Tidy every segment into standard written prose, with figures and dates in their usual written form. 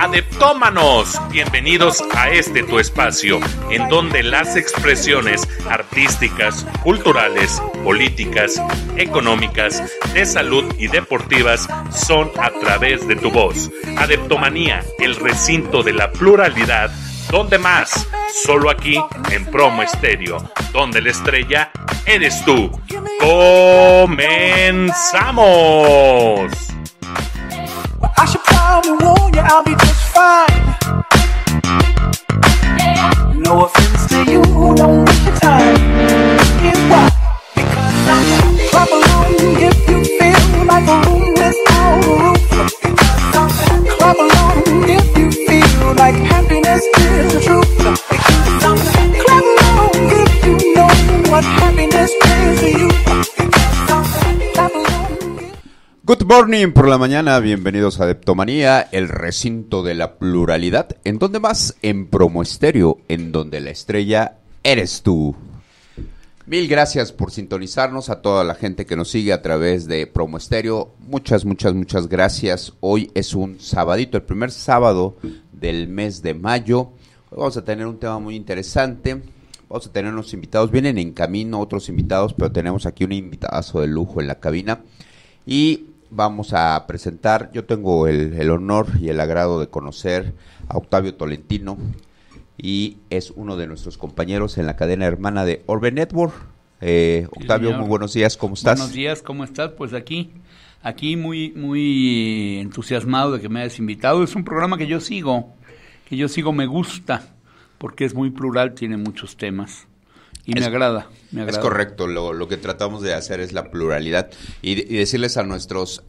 Adeptómanos, bienvenidos a este tu espacio, en donde las expresiones artísticas, culturales, políticas, económicas, de salud y deportivas son a través de tu voz. Adeptomanía, el recinto de la pluralidad, donde más, solo aquí en Promo Estéreo, donde la estrella eres tú. ¡Comenzamos! I should probably warn you, I'll be just fine. No offense to you, don't waste your time. Here's why. Because I'm clap along if you feel like a room without a roof. Because I'm clap along if you feel like happiness is the truth. Because I'm clap along if you know what happiness is to you. Because I'm clap along. Good morning por la mañana, bienvenidos a Adeptomanía, el recinto de la pluralidad, en donde más, en Promo Estéreo, en donde la estrella eres tú. Mil gracias por sintonizarnos, a toda la gente que nos sigue a través de Promo Estéreo, muchas gracias. Hoy es un sabadito, el primer sábado del mes de mayo. Hoy vamos a tener un tema muy interesante. Vamos a tener unos invitados, vienen en camino otros invitados, pero tenemos aquí un invitadazo de lujo en la cabina. Y vamos a presentar, yo tengo el honor y el agrado de conocer a Octavio Tolentino, y es uno de nuestros compañeros en la cadena hermana de Orbe Network. Octavio, señor. Muy buenos días, ¿cómo estás? Buenos días, ¿cómo estás? Pues aquí muy entusiasmado de que me hayas invitado. Es un programa que yo sigo, me gusta, porque es muy plural, tiene muchos temas. Y me agrada. Es correcto, lo que tratamos de hacer es la pluralidad y decirles a nuestros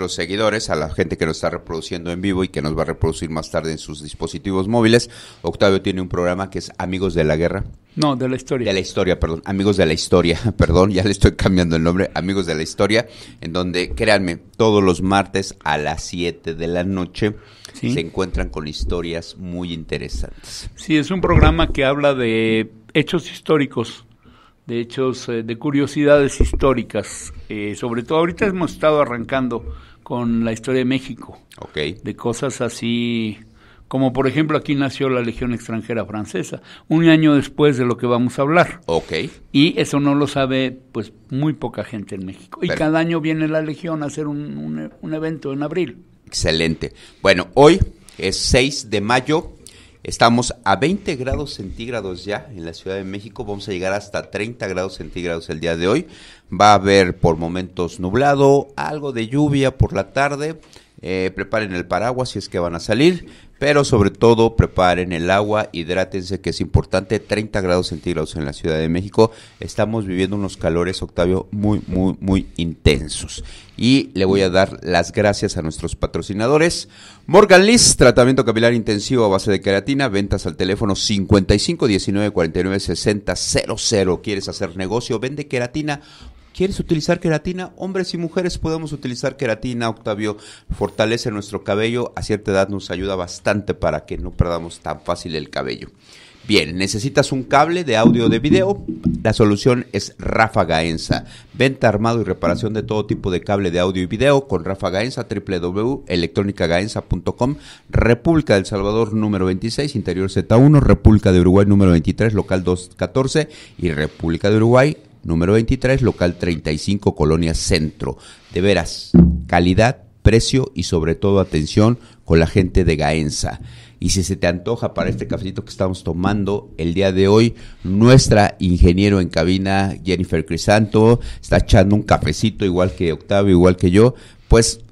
seguidores, a la gente que nos está reproduciendo en vivo y que nos va a reproducir más tarde en sus dispositivos móviles. Octavio tiene un programa que es Amigos de la Guerra. No, de la historia. De la historia, perdón, Amigos de la Historia, perdón, ya le estoy cambiando el nombre, Amigos de la Historia, en donde, créanme, todos los martes a las 7 de la noche ¿sí? Se encuentran con historias muy interesantes. Sí, es un programa que habla de hechos históricos, de hechos, de curiosidades históricas. Sobre todo ahorita hemos estado arrancando con la historia de México. Okay. De cosas así, como por ejemplo aquí nació la Legión Extranjera Francesa, un año después de lo que vamos a hablar. Okay. Y eso no lo sabe pues muy poca gente en México. Y cada año viene la Legión a hacer un evento en abril. Excelente. Bueno, hoy es 6 de mayo. Estamos a 20 grados centígrados ya en la Ciudad de México, vamos a llegar hasta 30 grados centígrados el día de hoy. Va a haber por momentos nublado, algo de lluvia por la tarde. Preparen el paraguas si es que van a salir, pero sobre todo preparen el agua, hidrátense, que es importante. 30 grados centígrados en la Ciudad de México. Estamos viviendo unos calores, Octavio, muy intensos. Y le voy a dar las gracias a nuestros patrocinadores. Morgan Liss, tratamiento capilar intensivo a base de queratina, ventas al teléfono 55 19 49 60 00. ¿Quieres hacer negocio? Vende queratina. ¿Quieres utilizar queratina? Hombres y mujeres podemos utilizar queratina, Octavio. Fortalece nuestro cabello, a cierta edad nos ayuda bastante para que no perdamos tan fácil el cabello. Bien, ¿necesitas un cable de audio o de video? La solución es Rafa Gaenza. Venta, armado y reparación de todo tipo de cable de audio y video con Rafa Gaenza, www.electronicagaenza.com. República del Salvador, número 26, Interior Z1, República de Uruguay, número 23, local 214, y República de Uruguay, número 23, local 35, Colonia Centro. De veras, calidad, precio y sobre todo atención con la gente de Gaenza. Y si se te antoja para este cafecito que estamos tomando el día de hoy, nuestra ingeniero en cabina, Jennifer Crisanto, está echando un cafecito igual que Octavio, igual que yo, pues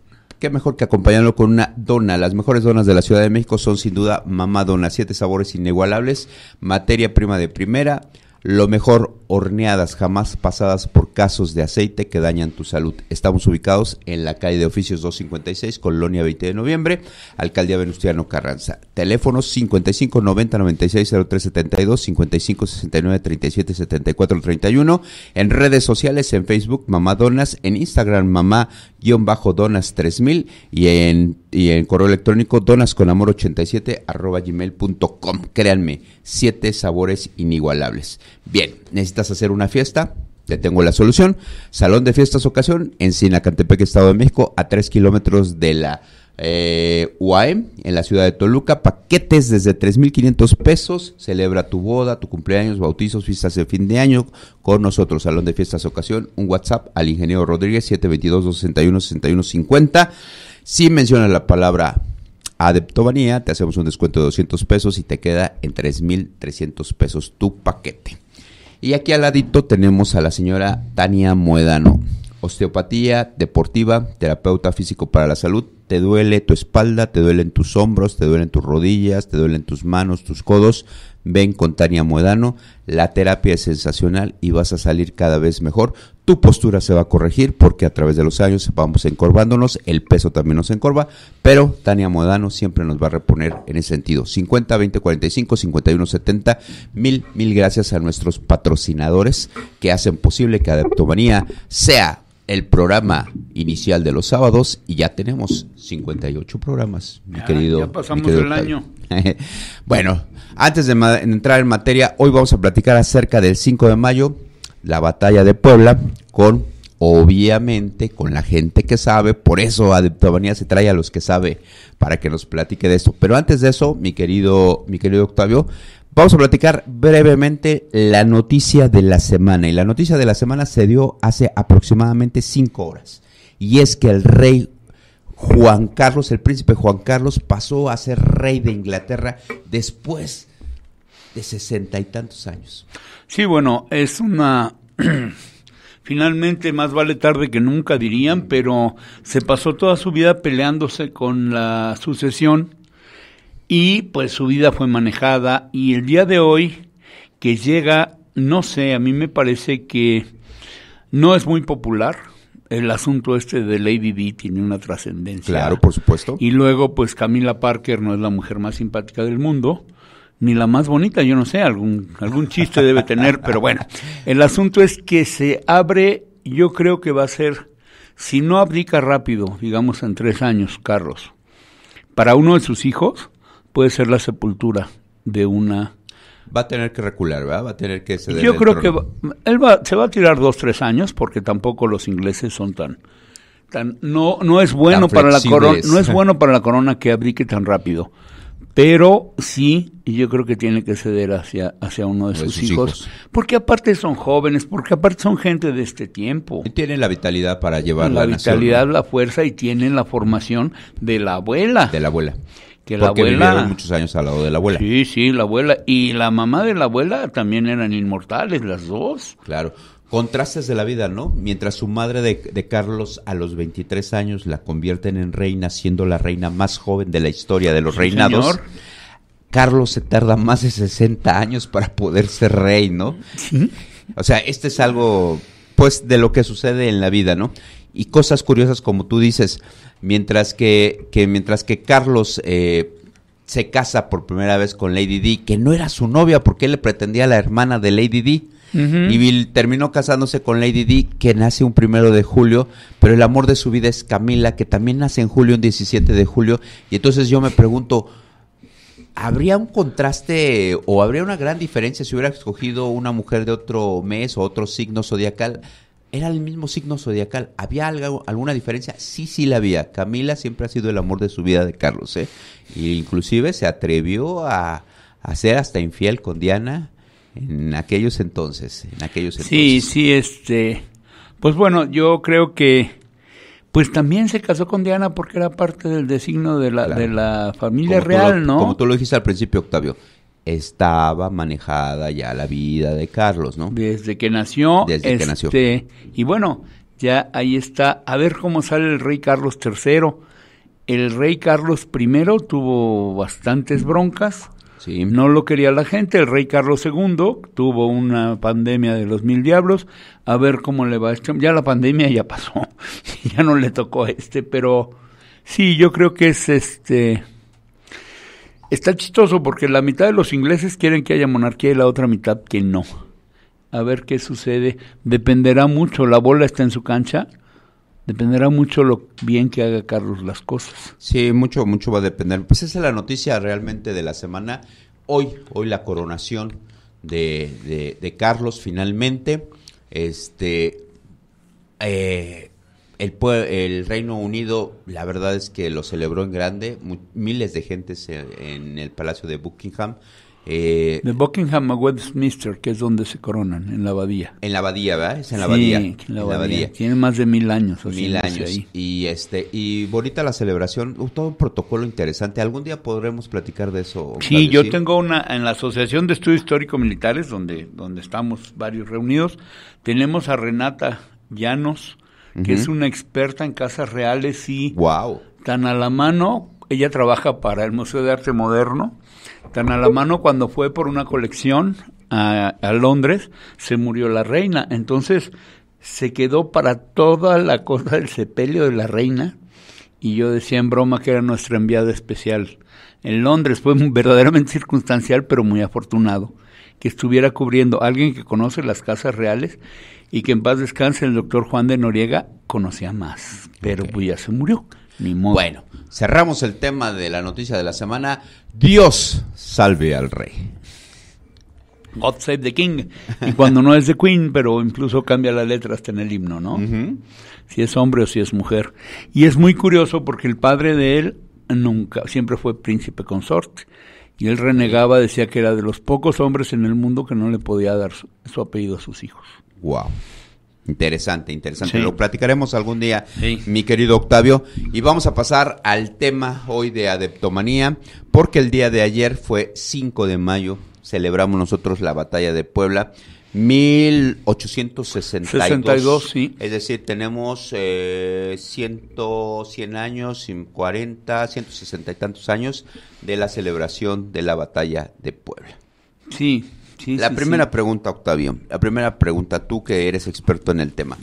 qué mejor que acompañarlo con una dona. Las mejores donas de la Ciudad de México son sin duda Mamá Dona, 7 sabores inigualables, materia prima de primera, lo mejor, horneadas, jamás pasadas por casos de aceite que dañan tu salud. Estamos ubicados en la calle de Oficios 256, Colonia 20 de Noviembre, Alcaldía Venustiano Carranza. Teléfonos 55 90 96 03 72, 55 69 37 74 31. En redes sociales, en Facebook, Mamá Donas, en Instagram, Mamá-Donas 3000 y en correo electrónico donasconamor87@gmail.com. Créanme, 7 sabores inigualables. Bien, ¿necesitas hacer una fiesta? Te tengo la solución. Salón de Fiestas Ocasión en Sinacantepec, Estado de México, a 3 kilómetros de la UAM en la ciudad de Toluca, paquetes desde 3,500 pesos, celebra tu boda, tu cumpleaños, bautizos, fiestas de fin de año con nosotros, Salón de Fiestas Ocasión, un WhatsApp al ingeniero Rodríguez 722-261-6150, si mencionas la palabra Adeptomanía, te hacemos un descuento de 200 pesos y te queda en 3,300 pesos tu paquete. Y aquí al ladito tenemos a la señora Tania Muedano, osteopatía deportiva, terapeuta físico para la salud. Te duele tu espalda, te duelen tus hombros, te duelen tus rodillas, te duelen tus manos, tus codos. Ven con Tania Muedano, la terapia es sensacional y vas a salir cada vez mejor. Tu postura se va a corregir porque a través de los años vamos encorvándonos, el peso también nos encorva, pero Tania Muedano siempre nos va a reponer en ese sentido. 50 20 45 51 70. Mil gracias a nuestros patrocinadores que hacen posible que Adeptomanía sea el programa inicial de los sábados, y ya tenemos 58 programas, mi querido. Ya pasamos mi querido el año. Bueno, antes de entrar en materia, hoy vamos a platicar acerca del 5 de mayo, la batalla de Puebla, obviamente, con la gente que sabe. Por eso Adeptomanía se trae a los que sabe para que nos platique de esto. Pero antes de eso, mi querido Octavio, vamos a platicar brevemente la noticia de la semana. Y la noticia de la semana se dio hace aproximadamente 5 horas. Y es que el rey Juan Carlos, el príncipe Juan Carlos, pasó a ser rey de Inglaterra después de 60 y tantos años. Sí, bueno, es una... Finalmente, más vale tarde que nunca, dirían, pero se pasó toda su vida peleándose con la sucesión. Y pues su vida fue manejada, y el día de hoy que llega, no sé, a mí me parece que no es muy popular. El asunto de Lady Di tiene una trascendencia. Claro, por supuesto. Y luego pues Camila Parker no es la mujer más simpática del mundo, ni la más bonita, yo no sé, algún chiste debe tener, pero bueno, el asunto es que se abre, yo creo que va a ser, si no abdica rápido, digamos en 3 años, Carlos, para uno de sus hijos, puede ser la sepultura de una... Va a tener que recular, ¿verdad? Va a tener que ceder. Yo creo que se va a tirar 2-3 años, porque tampoco los ingleses son tan no es bueno para la corona, no es bueno para la corona que abdique tan rápido, pero sí, yo creo que tiene que ceder hacia uno de sus hijos, porque aparte son jóvenes, porque aparte son gente de este tiempo. Y tienen la vitalidad para llevar la nación. La vitalidad, la fuerza, y tienen la formación de la abuela. De la abuela. Que porque la abuela, vivieron muchos años al lado de la abuela. Sí, la abuela y la mamá de la abuela también eran inmortales, las dos. Claro, contrastes de la vida, ¿no? Mientras su madre de Carlos a los 23 años la convierten en reina, siendo la reina más joven de la historia de los reinados. Señor. Carlos se tarda más de 60 años para poder ser rey, ¿no? Sí. O sea, este es algo, pues, de lo que sucede en la vida, ¿no? Y cosas curiosas, como tú dices, mientras que Carlos se casa por primera vez con Lady Di, que no era su novia porque él le pretendía a la hermana de Lady Di, y terminó casándose con Lady Di, que nace un 1 de julio, pero el amor de su vida es Camila, que también nace en julio, un 17 de julio, y entonces yo me pregunto, ¿habría un contraste o habría una gran diferencia si hubiera escogido una mujer de otro mes o otro signo zodiacal? Era el mismo signo zodiacal. ¿Había alguna diferencia? Sí la había. Camila siempre ha sido el amor de su vida de Carlos, ¿eh? Y inclusive se atrevió a ser hasta infiel con Diana en aquellos entonces. Sí, pues bueno, yo creo que pues también se casó con Diana porque era parte del designio de la familia real, ¿no? Como tú lo dijiste al principio, Octavio. Estaba manejada ya la vida de Carlos, ¿no? Desde que nació. Y bueno, ya ahí está. A ver cómo sale el rey Carlos III. El rey Carlos I tuvo bastantes broncas. Sí. No lo quería la gente. El rey Carlos II tuvo una pandemia de los 1000 diablos. A ver cómo le va a esto. Ya la pandemia ya pasó. Ya no le tocó a pero sí, yo creo que es Está chistoso porque la mitad de los ingleses quieren que haya monarquía y la otra mitad que no. A ver qué sucede. Dependerá mucho, la bola está en su cancha, dependerá mucho lo bien que haga Carlos las cosas. Sí, mucho va a depender. Pues esa es la noticia realmente de la semana. Hoy la coronación de Carlos finalmente. El Reino Unido, la verdad es que lo celebró en grande, miles de gentes en el Palacio de Buckingham. De Buckingham a Westminster, que es donde se coronan, en la abadía. En la abadía, ¿verdad? Es en la Sí, abadía. en la abadía. Tiene más de 1000 años. 1000 años. Ahí. Y bonita la celebración, todo un protocolo interesante. ¿Algún día podremos platicar de eso? Sí, Octavio? yo tengo en la Asociación de Estudios Histórico-Militares, donde estamos varios reunidos, tenemos a Renata Llanos, que es una experta en casas reales y Wow. tan a la mano, ella trabaja para el Museo de Arte Moderno, tan a la mano cuando fue por una colección a Londres, se murió la reina, entonces se quedó para toda la cosa del sepelio de la reina, y yo decía en broma que era nuestra enviada especial en Londres. Fue verdaderamente circunstancial, pero muy afortunado que estuviera cubriendo a alguien que conoce las casas reales, y que en paz descanse el doctor Juan de Noriega conocía más, pero pues ya se murió, ni modo. Bueno, cerramos el tema de la noticia de la semana. Dios salve al rey. God Save the King, y cuando no es The Queen, pero incluso cambia la letra hasta en el himno, ¿no? Si es hombre o si es mujer. Y es muy curioso porque el padre de él siempre fue príncipe consorte, y él renegaba, decía que era de los pocos hombres en el mundo que no le podía dar su apellido a sus hijos. Wow. Interesante. Sí. Lo platicaremos algún día, Sí. mi querido Octavio. Y vamos a pasar al tema hoy de Adeptomanía, porque el día de ayer fue 5 de mayo, celebramos nosotros la batalla de Puebla, 1862. Sí. Es decir, tenemos 100 años, 40, 160 y tantos años de la celebración de la batalla de Puebla. Sí. La primera pregunta, Octavio, tú que eres experto en el tema.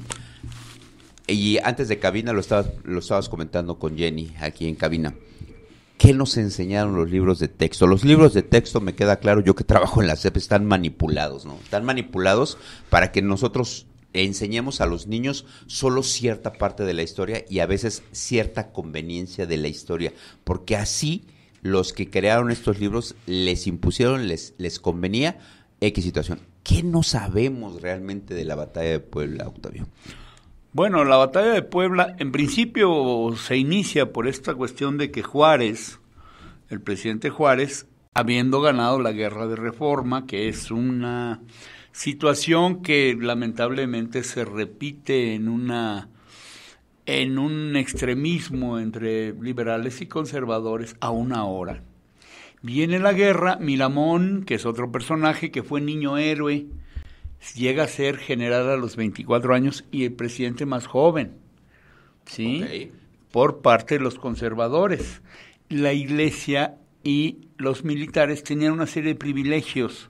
Y antes de cabina lo estabas comentando con Jenny aquí en cabina. ¿Qué nos enseñaron los libros de texto? Los libros de texto, me queda claro, yo que trabajo en la SEP, están manipulados, ¿no? Están manipulados para que nosotros enseñemos a los niños solo cierta parte de la historia y a veces cierta conveniencia de la historia, porque así los que crearon estos libros les impusieron, les convenía X situación. ¿Qué no sabemos realmente de la batalla de Puebla, Octavio? Bueno, la batalla de Puebla en principio se inicia por esta cuestión de que Juárez, el presidente Juárez, habiendo ganado la guerra de Reforma, que es una situación que lamentablemente se repite en un extremismo entre liberales y conservadores aún ahora. Viene la guerra, Miramón, que es otro personaje que fue niño héroe, llega a ser general a los 24 años y el presidente más joven, ¿sí? Okay. Por parte de los conservadores. La iglesia y los militares tenían una serie de privilegios,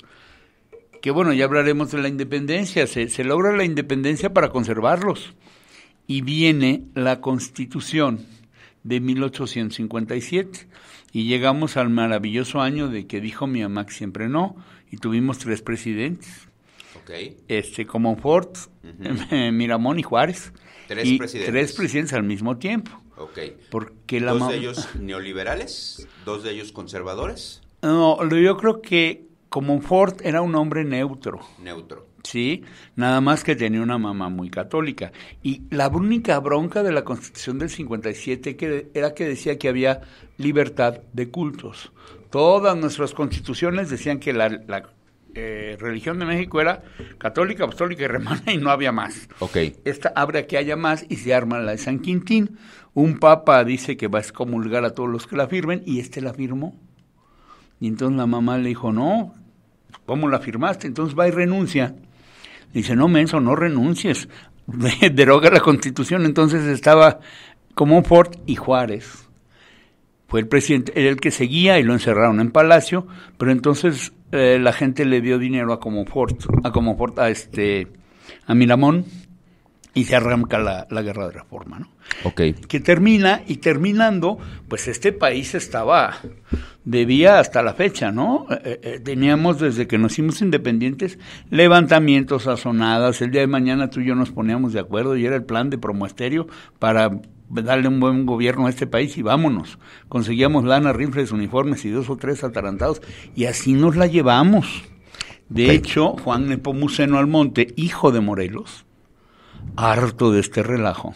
que bueno, ya hablaremos de la independencia, se logra la independencia para conservarlos. Y viene la Constitución de 1857 y llegamos al maravilloso año de que dijo mi mamá que siempre no, y tuvimos 3 presidentes. Okay. Comonfort, Miramón y Juárez. 3 presidentes. 3 presidentes al mismo tiempo. Okay. Porque ¿2 de ellos neoliberales? ¿2 de ellos conservadores? No, yo creo que Comonfort era un hombre neutro. Sí, nada más que tenía una mamá muy católica. Y la única bronca de la Constitución del 57 era que decía que había libertad de cultos. Todas nuestras constituciones decían que la religión de México era católica, apostólica y romana y no había más. Okay. Esta abre a que haya más y se arma la de San Quintín. Un papa dice que va a excomulgar a todos los que la firmen y la firmó. Y entonces la mamá le dijo, no, ¿cómo la firmaste? Entonces va y renuncia. Dice, no, menso, no renuncies, deroga la Constitución. Entonces estaba Comonfort y Juárez. Fue el presidente, era el que seguía y lo encerraron en Palacio, pero entonces la gente le dio dinero a Comonfort, a Miramón, y se arranca la guerra de Reforma, ¿no? Okay. Que termina, y terminando, pues este país debía hasta la fecha, ¿no? Teníamos desde que nos hicimos independientes levantamientos, sazonadas. El día de mañana tú y yo nos poníamos de acuerdo y era el plan de Promoesterio para darle un buen gobierno a este país y vámonos. Conseguíamos lana, rifles, uniformes y 2 o 3 atarantados y así nos la llevamos. De hecho, Juan Nepomuceno Almonte, hijo de Morelos, harto de este relajo,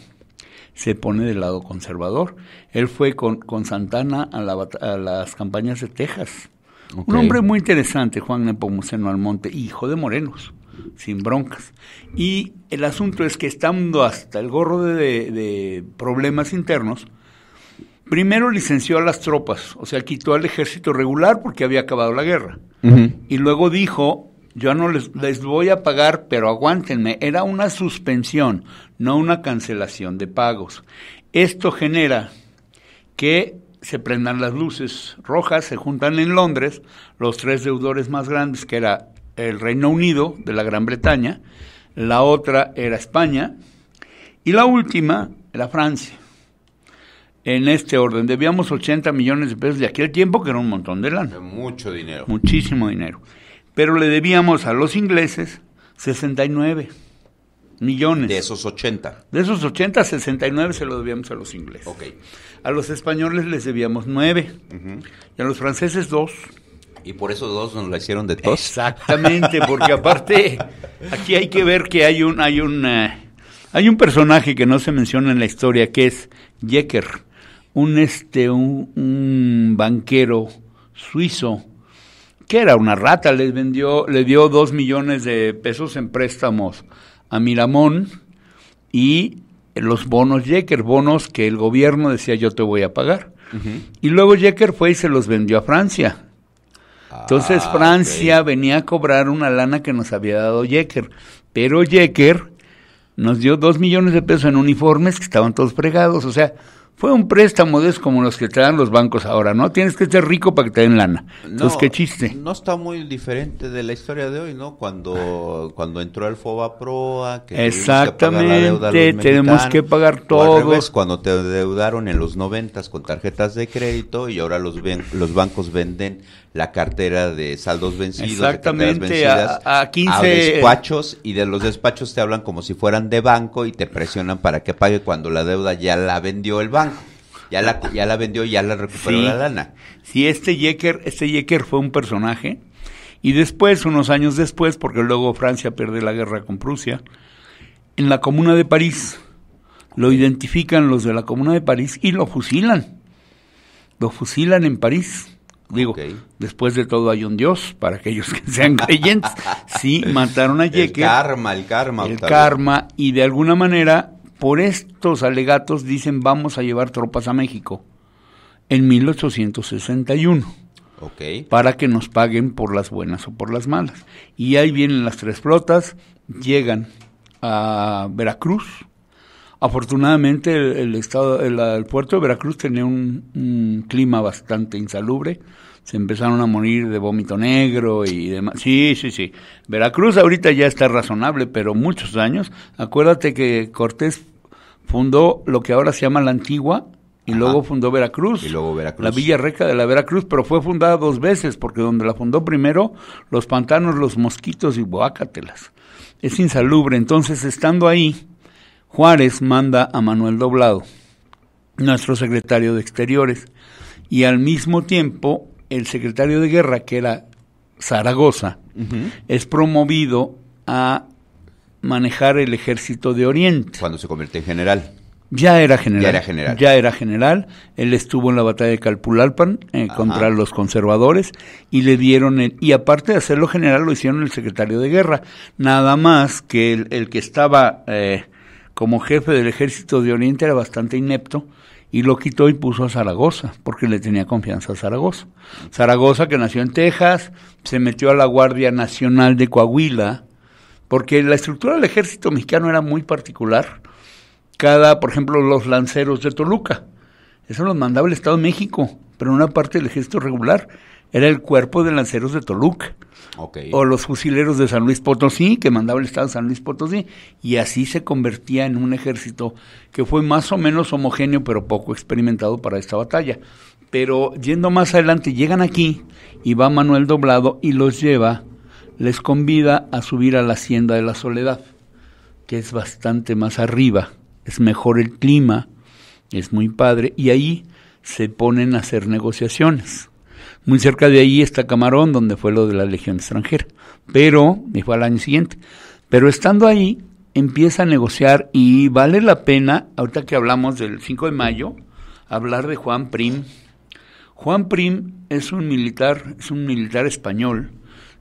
se pone del lado conservador. Él fue con Santana a las campañas de Texas. Ok. Un hombre muy interesante, Juan Nepomuceno Almonte, hijo de morenos, sin broncas. Y el asunto es que estando hasta el gorro de problemas internos, primero licenció a las tropas, o sea, quitó al ejército regular porque había acabado la guerra. Ujú. Y luego dijo, yo no les voy a pagar, pero aguántenme. Era una suspensión, no una cancelación de pagos. Esto genera que se prendan las luces rojas, se juntan en Londres los tres deudores más grandes, que era el Reino Unido de la Gran Bretaña, la otra era España, y la última era Francia. En este orden, debíamos 80 millones de pesos de aquel tiempo, que era un montón de lana. Mucho dinero. Muchísimo dinero. Pero le debíamos a los ingleses 69 millones. De esos 80. De esos 80, 69 se lo debíamos a los ingleses. Ok. A los españoles les debíamos 9. Ujú. Y a los franceses 2. Y por eso 2 nos la hicieron de tos. Exactamente, porque aparte, aquí hay que ver que hay un personaje que no se menciona en la historia, que es Jecker, un banquero suizo, que era una rata, le dio 2 millones de pesos en préstamos a Miramón y los bonos Jecker, bonos que el gobierno decía yo te voy a pagar. Ujú. Y luego Jecker fue y se los vendió a Francia. Entonces Francia ok. venía a cobrar una lana que nos había dado Jecker, pero Jecker nos dio 2 millones de pesos en uniformes que estaban todos fregados, o sea, fue un préstamo de esos como los que te dan los bancos ahora, ¿no? Tienes que ser rico para que te den lana. Entonces, qué chiste. No está muy diferente de la historia de hoy, ¿no? Cuando entró el FOBAPROA, que tuvimos que pagar la deuda a los Exactamente, tenemos mexicanos, que pagar o al todo. revés, cuando te endeudaron en los 90s con tarjetas de crédito y ahora los bancos venden la cartera de saldos vencidos, Exactamente, de carteras vencidas, a 15 despachos, y de los despachos te hablan como si fueran de banco y te presionan para que pague cuando la deuda ya la vendió el banco. Ya la vendió y ya la recuperó Sí. la lana. Sí, este Jecker fue un personaje, y después, unos años después, porque luego Francia pierde la guerra con Prusia, en la Comuna de París, lo identifican los de la Comuna de París y lo fusilan. Lo fusilan en París. Digo, Ok. después de todo hay un Dios, para aquellos que sean creyentes. Sí, mataron a El Jecker. karma, El Octavio. karma, y de alguna manera, por estos alegatos, dicen vamos a llevar tropas a México en 1861 Ok. para que nos paguen por las buenas o por las malas. Y ahí vienen las tres flotas, llegan a Veracruz. Afortunadamente el puerto de Veracruz tenía un clima bastante insalubre. Se empezaron a morir de vómito negro y demás. Sí. Veracruz ahorita ya está razonable, pero muchos años. Acuérdate que Cortés fundó lo que ahora se llama la Antigua y Ajá. luego fundó Veracruz. Y luego Veracruz. La Villa Rica de la Veracruz, pero fue fundada 2 veces, porque donde la fundó primero, los pantanos, los mosquitos y guácatelas. Es insalubre. Entonces, estando ahí, Juárez manda a Manuel Doblado, nuestro secretario de Exteriores, y al mismo tiempo el secretario de Guerra, que era Zaragoza, Ujú. es promovido a manejar el ejército de Oriente. Cuando se convierte en general. Ya era general. Ya era general. Él estuvo en la batalla de Calpulalpan Ajá. contra los conservadores y le dieron y aparte de hacerlo general lo hicieron el secretario de Guerra. Nada más que el que estaba como jefe del ejército de Oriente era bastante inepto y lo quitó y puso a Zaragoza, porque le tenía confianza a Zaragoza. Zaragoza, que nació en Texas, se metió a la Guardia Nacional de Coahuila, porque la estructura del ejército mexicano era muy particular. Por ejemplo, los lanceros de Toluca, eso los mandaba el Estado de México, pero una parte del ejército regular era el cuerpo de lanceros de Toluca. Ok. O los fusileros de San Luis Potosí, que mandaba el Estado de San Luis Potosí, y así se convertía en un ejército que fue más o menos homogéneo, pero poco experimentado para esta batalla. Pero yendo más adelante, llegan aquí, y va Manuel Doblado y los lleva, les convida a subir a la Hacienda de la Soledad, que es bastante más arriba, es mejor el clima, es muy padre, y ahí se ponen a hacer negociaciones. Muy cerca de ahí está Camarón, donde fue lo de la Legión extranjera, y fue al año siguiente. Pero estando ahí, empieza a negociar y vale la pena, ahorita que hablamos del 5 de mayo, hablar de Juan Prim. Juan Prim es un militar español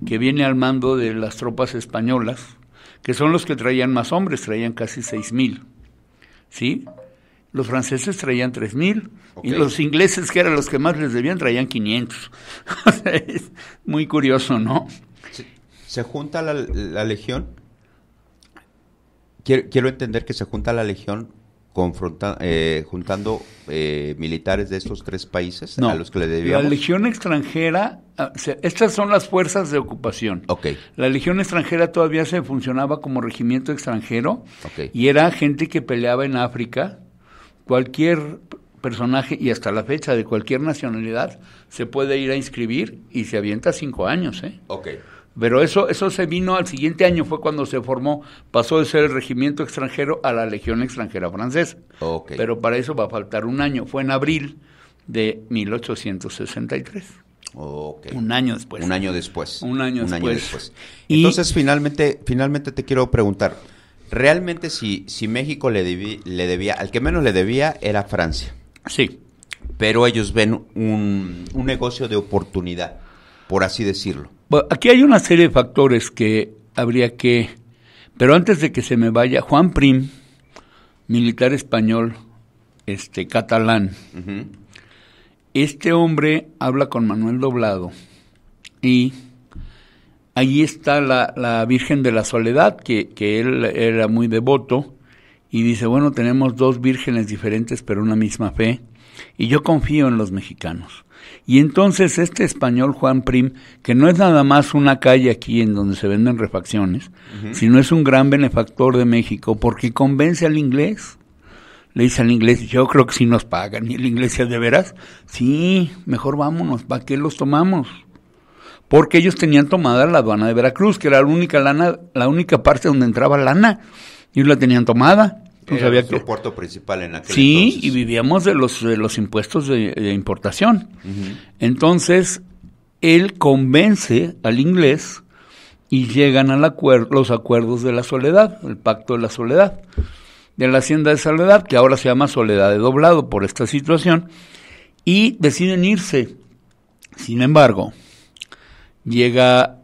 que viene al mando de las tropas españolas, que son los que traían más hombres, traían casi 6,000, ¿sí? Los franceses traían 3,000, y los ingleses, que eran los que más les debían, traían 500. Es muy curioso, ¿no? ¿Se junta la legión? Quiero entender que se junta la legión juntando militares de estos tres países a los que le debíamos. La legión extranjera, estas son las fuerzas de ocupación. La legión extranjera todavía se funcionaba como regimiento extranjero y era gente que peleaba en África. Cualquier personaje, y hasta la fecha de cualquier nacionalidad, se puede ir a inscribir y se avienta 5 años, ¿eh? Pero eso se vino al siguiente año, fue cuando se formó, pasó de ser el regimiento extranjero a la Legión Extranjera Francesa. Pero para eso va a faltar un año, fue en abril de 1863. Un año después. Un año después. Entonces, finalmente te quiero preguntar, realmente si México le debía, al que menos le debía era Francia. Sí. Pero ellos ven un negocio de oportunidad, por así decirlo. Bueno, aquí hay una serie de factores que habría que... Pero antes de que se me vaya, Juan Prim, militar español, catalán, este hombre habla con Manuel Doblado y allí está la Virgen de la Soledad, que él era muy devoto, y dice, bueno, tenemos 2 vírgenes diferentes pero una misma fe, y yo confío en los mexicanos. Y entonces este español Juan Prim, que no es nada más una calle aquí en donde se venden refacciones, sino es un gran benefactor de México, porque convence al inglés. Le dice al inglés, yo creo que sí nos pagan. Y el inglés dice, ¿de veras? Sí, mejor vámonos, ¿para qué los tomamos? Porque ellos tenían tomada la aduana de Veracruz, que era la única parte donde entraba lana, y ellos la tenían tomada. Era nuestro puerto principal en aquel entonces. Sí, y vivíamos de los impuestos de importación. Entonces, él convence al inglés y llegan a los acuerdos de la Soledad, el Pacto de la Soledad, de la Hacienda de Soledad, que ahora se llama Soledad de Doblado por esta situación, y deciden irse. Sin embargo, llega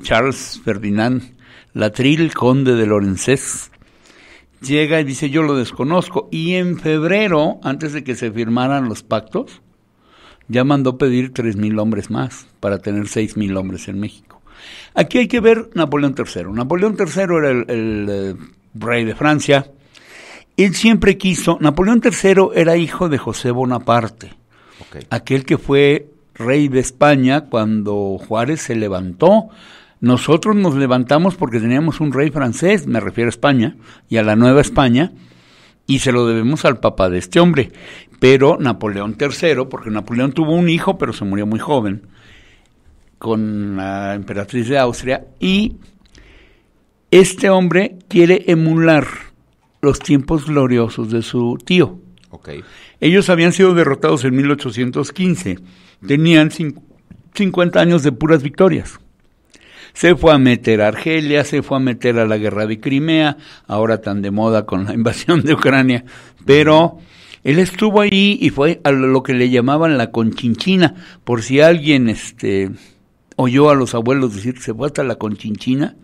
Charles Ferdinand Latreille, conde de Lorenzés, llega y dice, yo lo desconozco, y en febrero, antes de que se firmaran los pactos, ya mandó pedir 3,000 hombres más, para tener 6,000 hombres en México. Aquí hay que ver Napoleón III. Napoleón III era el rey de Francia. Él siempre quiso, Napoleón III era hijo de José Bonaparte, aquel que fue rey de España cuando Juárez se levantó. Nosotros nos levantamos porque teníamos un rey francés, me refiero a España, y a la Nueva España, y se lo debemos al papá de este hombre. Pero Napoleón III, porque Napoleón tuvo un hijo, pero se murió muy joven, con la emperatriz de Austria, y este hombre quiere emular los tiempos gloriosos de su tío. Ellos habían sido derrotados en 1815, tenían 50 años de puras victorias. Se fue a meter a Argelia, se fue a meter a la guerra de Crimea, ahora tan de moda con la invasión de Ucrania, pero él estuvo ahí y fue a lo que le llamaban la Conchinchina, por si alguien oyó a los abuelos decir que se fue hasta la Conchinchina,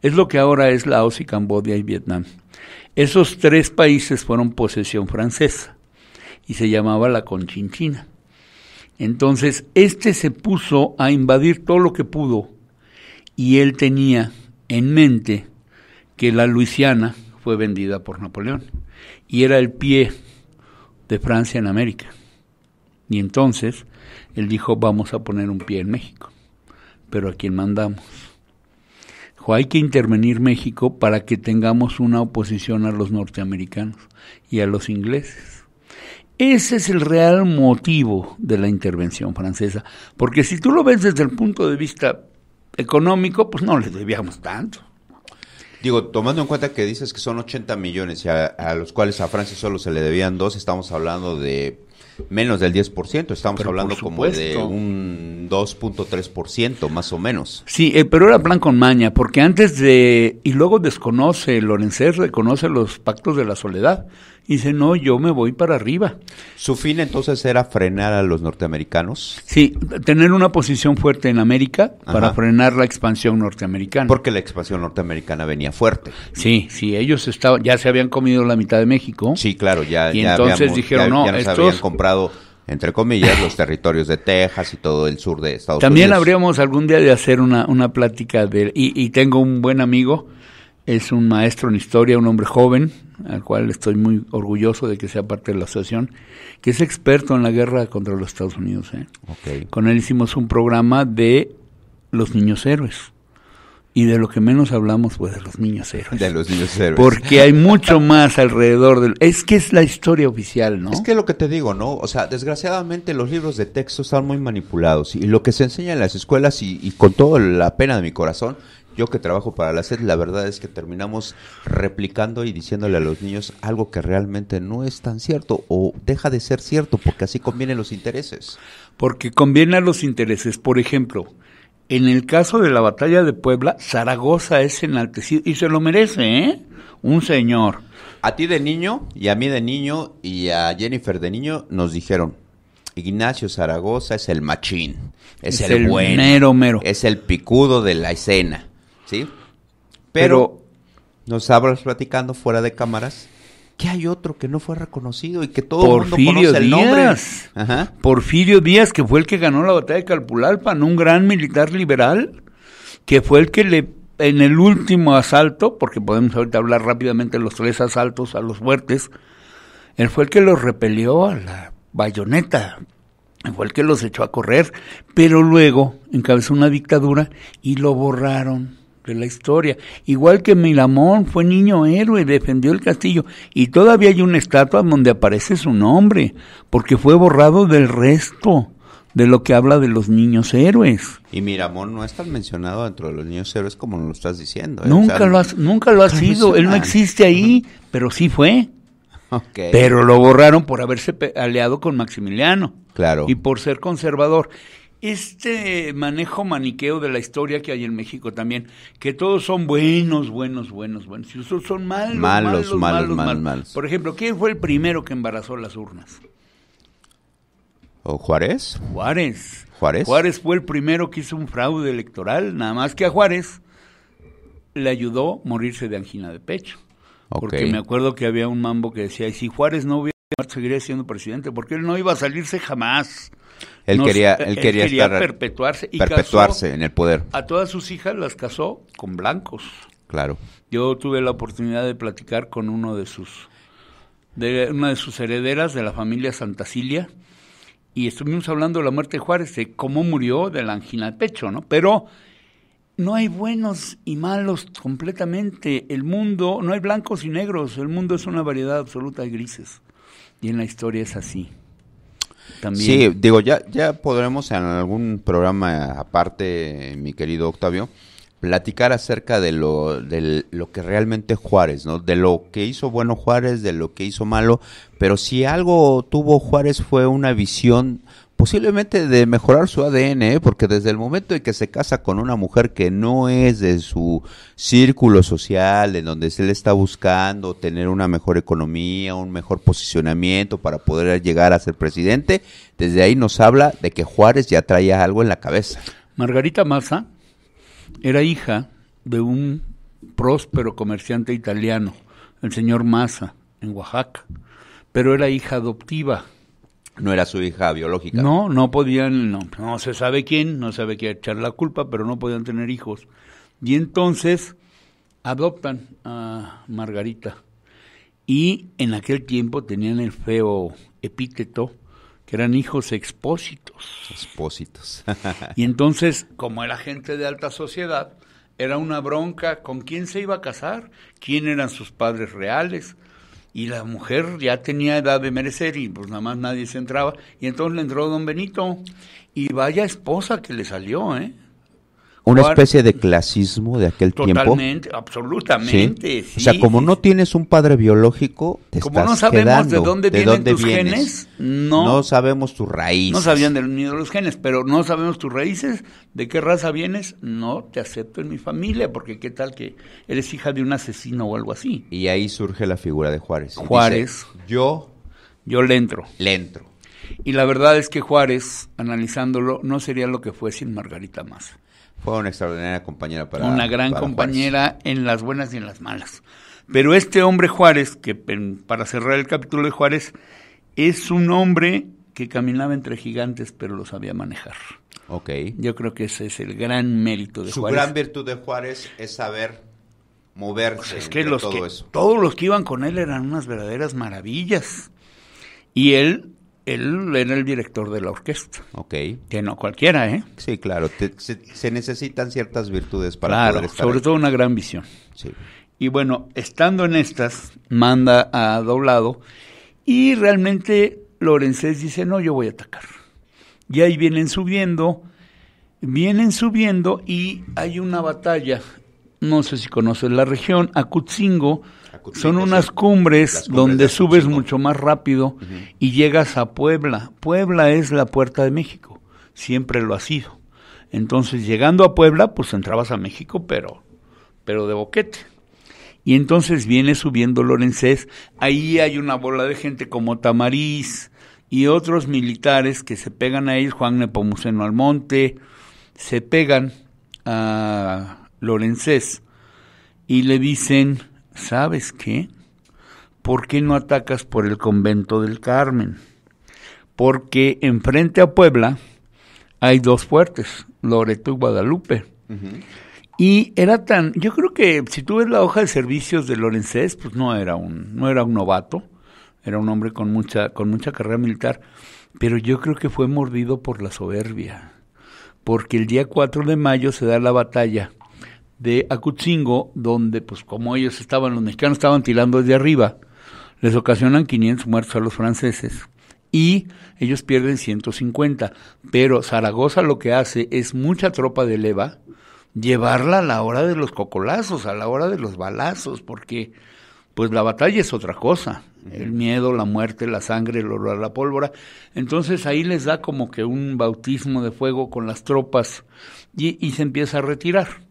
es lo que ahora es Laos y Camboya y Vietnam. Esos 3 países fueron posesión francesa y se llamaba la Conchinchina. Entonces, se puso a invadir todo lo que pudo, y él tenía en mente que la Luisiana fue vendida por Napoleón y era el pie de Francia en América. Y entonces él dijo, vamos a poner un pie en México, pero ¿a quién mandamos? Hay que intervenir México para que tengamos una oposición a los norteamericanos y a los ingleses. Ese es el real motivo de la intervención francesa, porque si tú lo ves desde el punto de vista económico, pues no les debíamos tanto. Digo, tomando en cuenta que dices que son 80 millones y a los cuales a Francia solo se le debían 2, estamos hablando de menos del 10%, estamos hablando como de un 2.3%, más o menos. Sí, pero era plan con maña, porque y luego desconoce, Lorenzés reconoce los pactos de la soledad, y dice, no, yo me voy para arriba. ¿Su fin entonces era frenar a los norteamericanos? Sí, tener una posición fuerte en América para Ajá. frenar la expansión norteamericana. Porque la expansión norteamericana venía fuerte. Sí, ellos ya se habían comido la mitad de México. Sí, claro, Y entonces dijeron, ya no, nos habían comprado, entre comillas, los territorios de Texas y todo el sur de Estados También Unidos. habríamos algún día de hacer una plática y tengo un buen amigo, es un maestro en historia, un hombre joven, al cual estoy muy orgulloso de que sea parte de la asociación, que es experto en la guerra contra los Estados Unidos. Okay. Con él hicimos un programa de los niños héroes. Y de lo que menos hablamos fue de los niños héroes. De los niños héroes. Porque hay mucho más alrededor del... Es que es la historia oficial, ¿no? Es que lo que te digo, ¿no? O sea, desgraciadamente los libros de texto están muy manipulados. Y lo que se enseña en las escuelas, y con toda la pena de mi corazón, yo que trabajo para la SED, la verdad es que terminamos replicando y diciéndole a los niños algo que realmente no es tan cierto o deja de ser cierto porque así convienen los intereses. Porque conviene a los intereses. Por ejemplo, en el caso de la batalla de Puebla, Zaragoza es enaltecido y se lo merece, ¿eh? Un señor. A ti de niño y a mí de niño y a Jennifer de niño nos dijeron, Ignacio Zaragoza es el machín, es el bueno, mero. es el picudo de la escena, ¿sí? Pero nos estábamos platicando fuera de cámaras que hay otro que no fue reconocido y que todo el mundo conoce el nombre. Ajá. Porfirio Díaz, que fue el que ganó la batalla de Calpulalpan, un gran militar liberal, que fue el que en el último asalto, porque podemos ahorita hablar rápidamente de los 3 asaltos a los fuertes, él fue el que los repelió a la bayoneta, fue el que los echó a correr, pero luego encabezó una dictadura y lo borraron de la historia. Igual que Miramón, fue niño héroe, defendió el castillo, y todavía hay una estatua donde aparece su nombre, porque fue borrado del resto de lo que habla de los niños héroes. Y Miramón no es tan mencionado dentro de los niños héroes como nos lo estás diciendo. Nunca lo ha sido, él no existe ahí, pero sí fue. Okay. Pero lo borraron por haberse aliado con Maximiliano. Claro. Y por ser conservador. Este manejo maniqueo de la historia que hay en México también, que todos son buenos, y otros son malos. Por ejemplo, ¿quién fue el primero que embarazó las urnas? ¿O Juárez? Juárez. ¿Juárez? Juárez fue el primero que hizo un fraude electoral, nada más que a Juárez le ayudó morirse de angina de pecho. Okay. Porque me acuerdo que había un mambo que decía, y si Juárez no hubiera muerto, seguiría siendo presidente, porque él no iba a salirse jamás. Él quería perpetuarse y en el poder. A todas sus hijas las casó con blancos. Claro. Yo tuve la oportunidad de platicar con una de sus herederas de la familia Santacilia, y estuvimos hablando de la muerte de Juárez, de cómo murió de la angina de pecho, ¿no? Pero no hay buenos y malos completamente. El mundo, no hay blancos y negros, el mundo es una variedad absoluta de grises. Y en la historia es así. También. Sí, digo, ya podremos en algún programa aparte, mi querido Octavio, platicar acerca de lo que realmente Juárez, ¿no? De lo que hizo bueno Juárez, de lo que hizo malo, pero si algo tuvo Juárez fue una visión posiblemente de mejorar su ADN, porque desde el momento en que se casa con una mujer que no es de su círculo social, en donde se le está buscando tener una mejor economía, un mejor posicionamiento para poder llegar a ser presidente, desde ahí nos habla de que Juárez ya traía algo en la cabeza. Margarita Massa era hija de un próspero comerciante italiano, el señor Massa, en Oaxaca, pero era hija adoptiva. No era su hija biológica. No podían, no se sabe quién, no sabe quién echar la culpa, pero no podían tener hijos. Y entonces adoptan a Margarita. Y en aquel tiempo tenían el feo epíteto que eran hijos expósitos. Expósitos. Y entonces, como era gente de alta sociedad, era una bronca con quién se iba a casar, quién eran sus padres reales. Y la mujer ya tenía edad de merecer y pues nada más nadie se entraba. Y entonces le entró don Benito. Y vaya esposa que le salió, ¿eh? una especie de clasismo de aquel tiempo. Totalmente, absolutamente, sí. O sea, como no tienes un padre biológico, te como estás no sabemos quedando. de dónde vienen tus vienes? genes, no sabemos tus raíces. No sabían ni de los genes, pero no sabemos tus raíces, de qué raza vienes, no te acepto en mi familia, porque qué tal que eres hija de un asesino o algo así. Y ahí surge la figura de Juárez. Juárez. Dice, yo le entro. Y la verdad es que Juárez, analizándolo, no sería lo que fue sin Margarita Maza. Fue una extraordinaria compañera una gran compañera Juárez, en las buenas y en las malas. Pero este hombre Juárez, que para cerrar el capítulo de Juárez, es un hombre que caminaba entre gigantes, pero lo sabía manejar. Ok. Yo creo que ese es el gran mérito de Juárez. Su gran virtud de Juárez es saber moverse. Pues es que todos los que iban con él eran unas verdaderas maravillas. Y él era el director de la orquesta. Ok. Que no cualquiera, ¿eh? Sí, claro. Se necesitan ciertas virtudes para poder estar sobre ahí. todo una gran visión. Sí. Y bueno, estando en estas, manda a Doblado y realmente Lorenzés dice, no, yo voy a atacar. Y ahí vienen subiendo y hay una batalla. No sé si conoces la región, Acutzingo. Son unas cumbres donde subes mucho más rápido y llegas a Puebla. Puebla es la puerta de México, siempre lo ha sido. Entonces, llegando a Puebla, pues entrabas a México, pero de boquete. Y entonces viene subiendo Lorenzés, ahí hay una bola de gente como Tamariz y otros militares que se pegan a ellos, Juan Nepomuceno Almonte, se pegan a Lorenzés y le dicen, ¿sabes qué? ¿Por qué no atacas por el convento del Carmen? Porque enfrente a Puebla hay dos fuertes, Loreto y Guadalupe. Y yo creo que si tú ves la hoja de servicios de Lorenzés, pues no era un novato, era un hombre con mucha carrera militar, pero yo creo que fue mordido por la soberbia, porque el día 4 de mayo se da la batalla de Acutzingo, donde pues como los mexicanos estaban tirando desde arriba, les ocasionan 500 muertos a los franceses y ellos pierden 150, pero Zaragoza lo que hace es mucha tropa de leva, llevarla a la hora de los cocolazos, a la hora de los balazos, porque pues la batalla es otra cosa, el miedo, la muerte, la sangre, el olor a la pólvora. Entonces ahí les da como que un bautismo de fuego con las tropas y se empieza a retirar.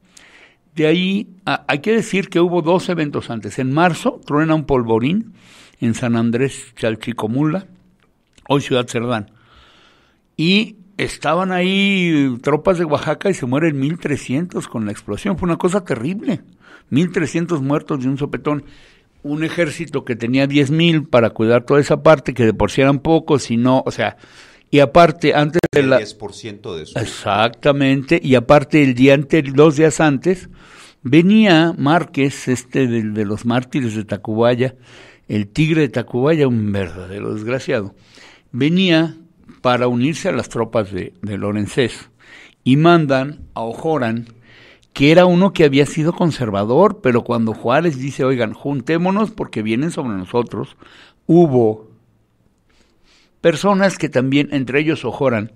De ahí hay que decir que hubo 2 eventos antes. En marzo truena un polvorín en San Andrés Chalchicomula, hoy Ciudad Cerdán, y estaban ahí tropas de Oaxaca y se mueren 1,300 con la explosión. Fue una cosa terrible, 1,300 muertos de un sopetón. Un ejército que tenía 10,000 para cuidar toda esa parte, que de por sí eran pocos, y aparte, antes de el 10% de eso. Exactamente, y aparte el día anterior, 2 días antes, venía Márquez, de los mártires de Tacubaya, el tigre de Tacubaya, un verdadero desgraciado, venía para unirse a las tropas de Lorenzés, y mandan a Ojorán, que era uno que había sido conservador, pero cuando Juárez dice, oigan, juntémonos porque vienen sobre nosotros, hubo personas que también, entre ellos Ojorán,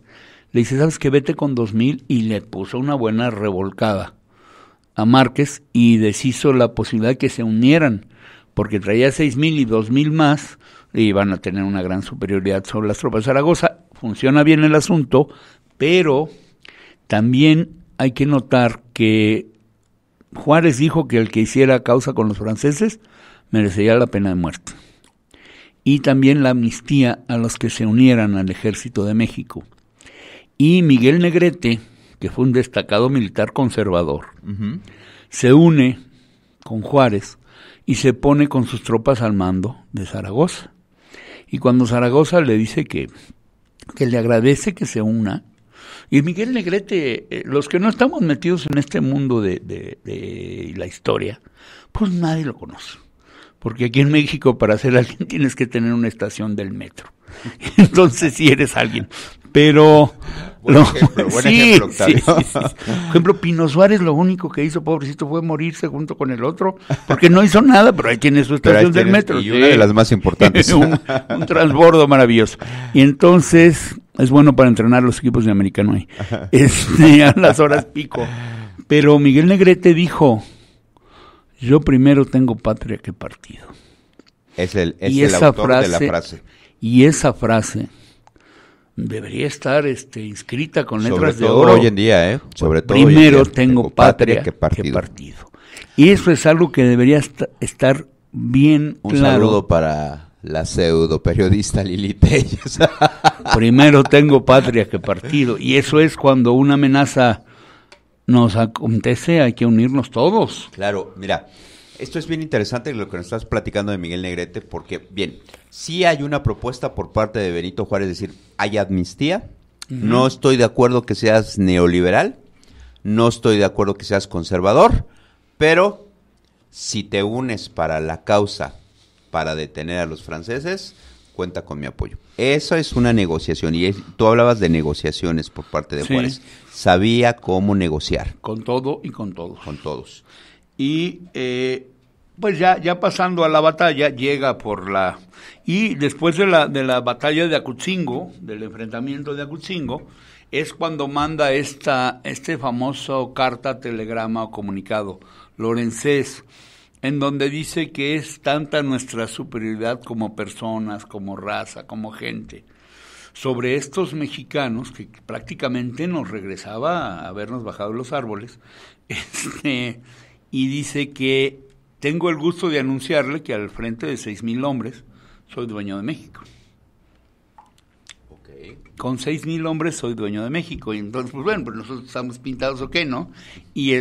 le dice, ¿sabes qué? Vete con 2,000 y le puso una buena revolcada a Márquez y deshizo la posibilidad de que se unieran, porque traía 6,000 y 2,000 más, y iban a tener una gran superioridad sobre las tropas de Zaragoza. Funciona bien el asunto, pero también hay que notar que Juárez dijo que el que hiciera causa con los franceses merecería la pena de muerte. Y también la amnistía a los que se unieran al ejército de México. Y Miguel Negrete, que fue un destacado militar conservador, se une con Juárez y se pone con sus tropas al mando de Zaragoza. Y cuando Zaragoza le dice que le agradece que se una, y Miguel Negrete, los que no estamos metidos en este mundo de la historia, pues nadie lo conoce. Porque aquí en México para ser alguien tienes que tener una estación del metro. Entonces sí eres alguien. Pero... Buen ejemplo, Octavio. Sí. Por ejemplo, Pino Suárez lo único que hizo, pobrecito, fue morirse junto con el otro, porque no hizo nada, pero ahí tiene su estación del metro. Y una de las más importantes. un transbordo maravilloso. Y entonces es bueno para entrenar los equipos de americano ahí. A las horas pico. Pero Miguel Negrete dijo, yo primero tengo patria que partido. Es el autor de la frase. Y esa frase debería estar inscrita con letras sobre de todo oro. Hoy en día, sobre todo Primero hoy en día, tengo patria que partido. Y eso es algo que debería estar bien Un claro. saludo para la pseudo periodista Lili Telles. Primero tengo patria que partido. Y eso es cuando una amenaza nos acontece, hay que unirnos todos. Claro, mira, esto es bien interesante lo que nos estás platicando de Miguel Negrete, porque, bien, sí hay una propuesta por parte de Benito Juárez, es decir, hay amnistía. No estoy de acuerdo que seas neoliberal, no estoy de acuerdo que seas conservador, pero si te unes para la causa, para detener a los franceses, cuenta con mi apoyo. Eso es una negociación, y tú hablabas de negociaciones por parte de Juárez. Sabía cómo negociar. Con todo y con todos. Con todos. Y pues ya pasando a la batalla, llega y después de la batalla de Acutzingo, del enfrentamiento de Acutzingo, es cuando manda este famoso carta, telegrama o comunicado, Lorenzés, en donde dice que es tanta nuestra superioridad como personas, como raza, como gente, sobre estos mexicanos que prácticamente nos regresaba a habernos bajado los árboles, y dice que tengo el gusto de anunciarle que al frente de 6,000 hombres soy dueño de México. Okay. Con 6,000 hombres soy dueño de México. Y entonces, pues bueno, pues nosotros estamos pintados o qué, ¿no? Y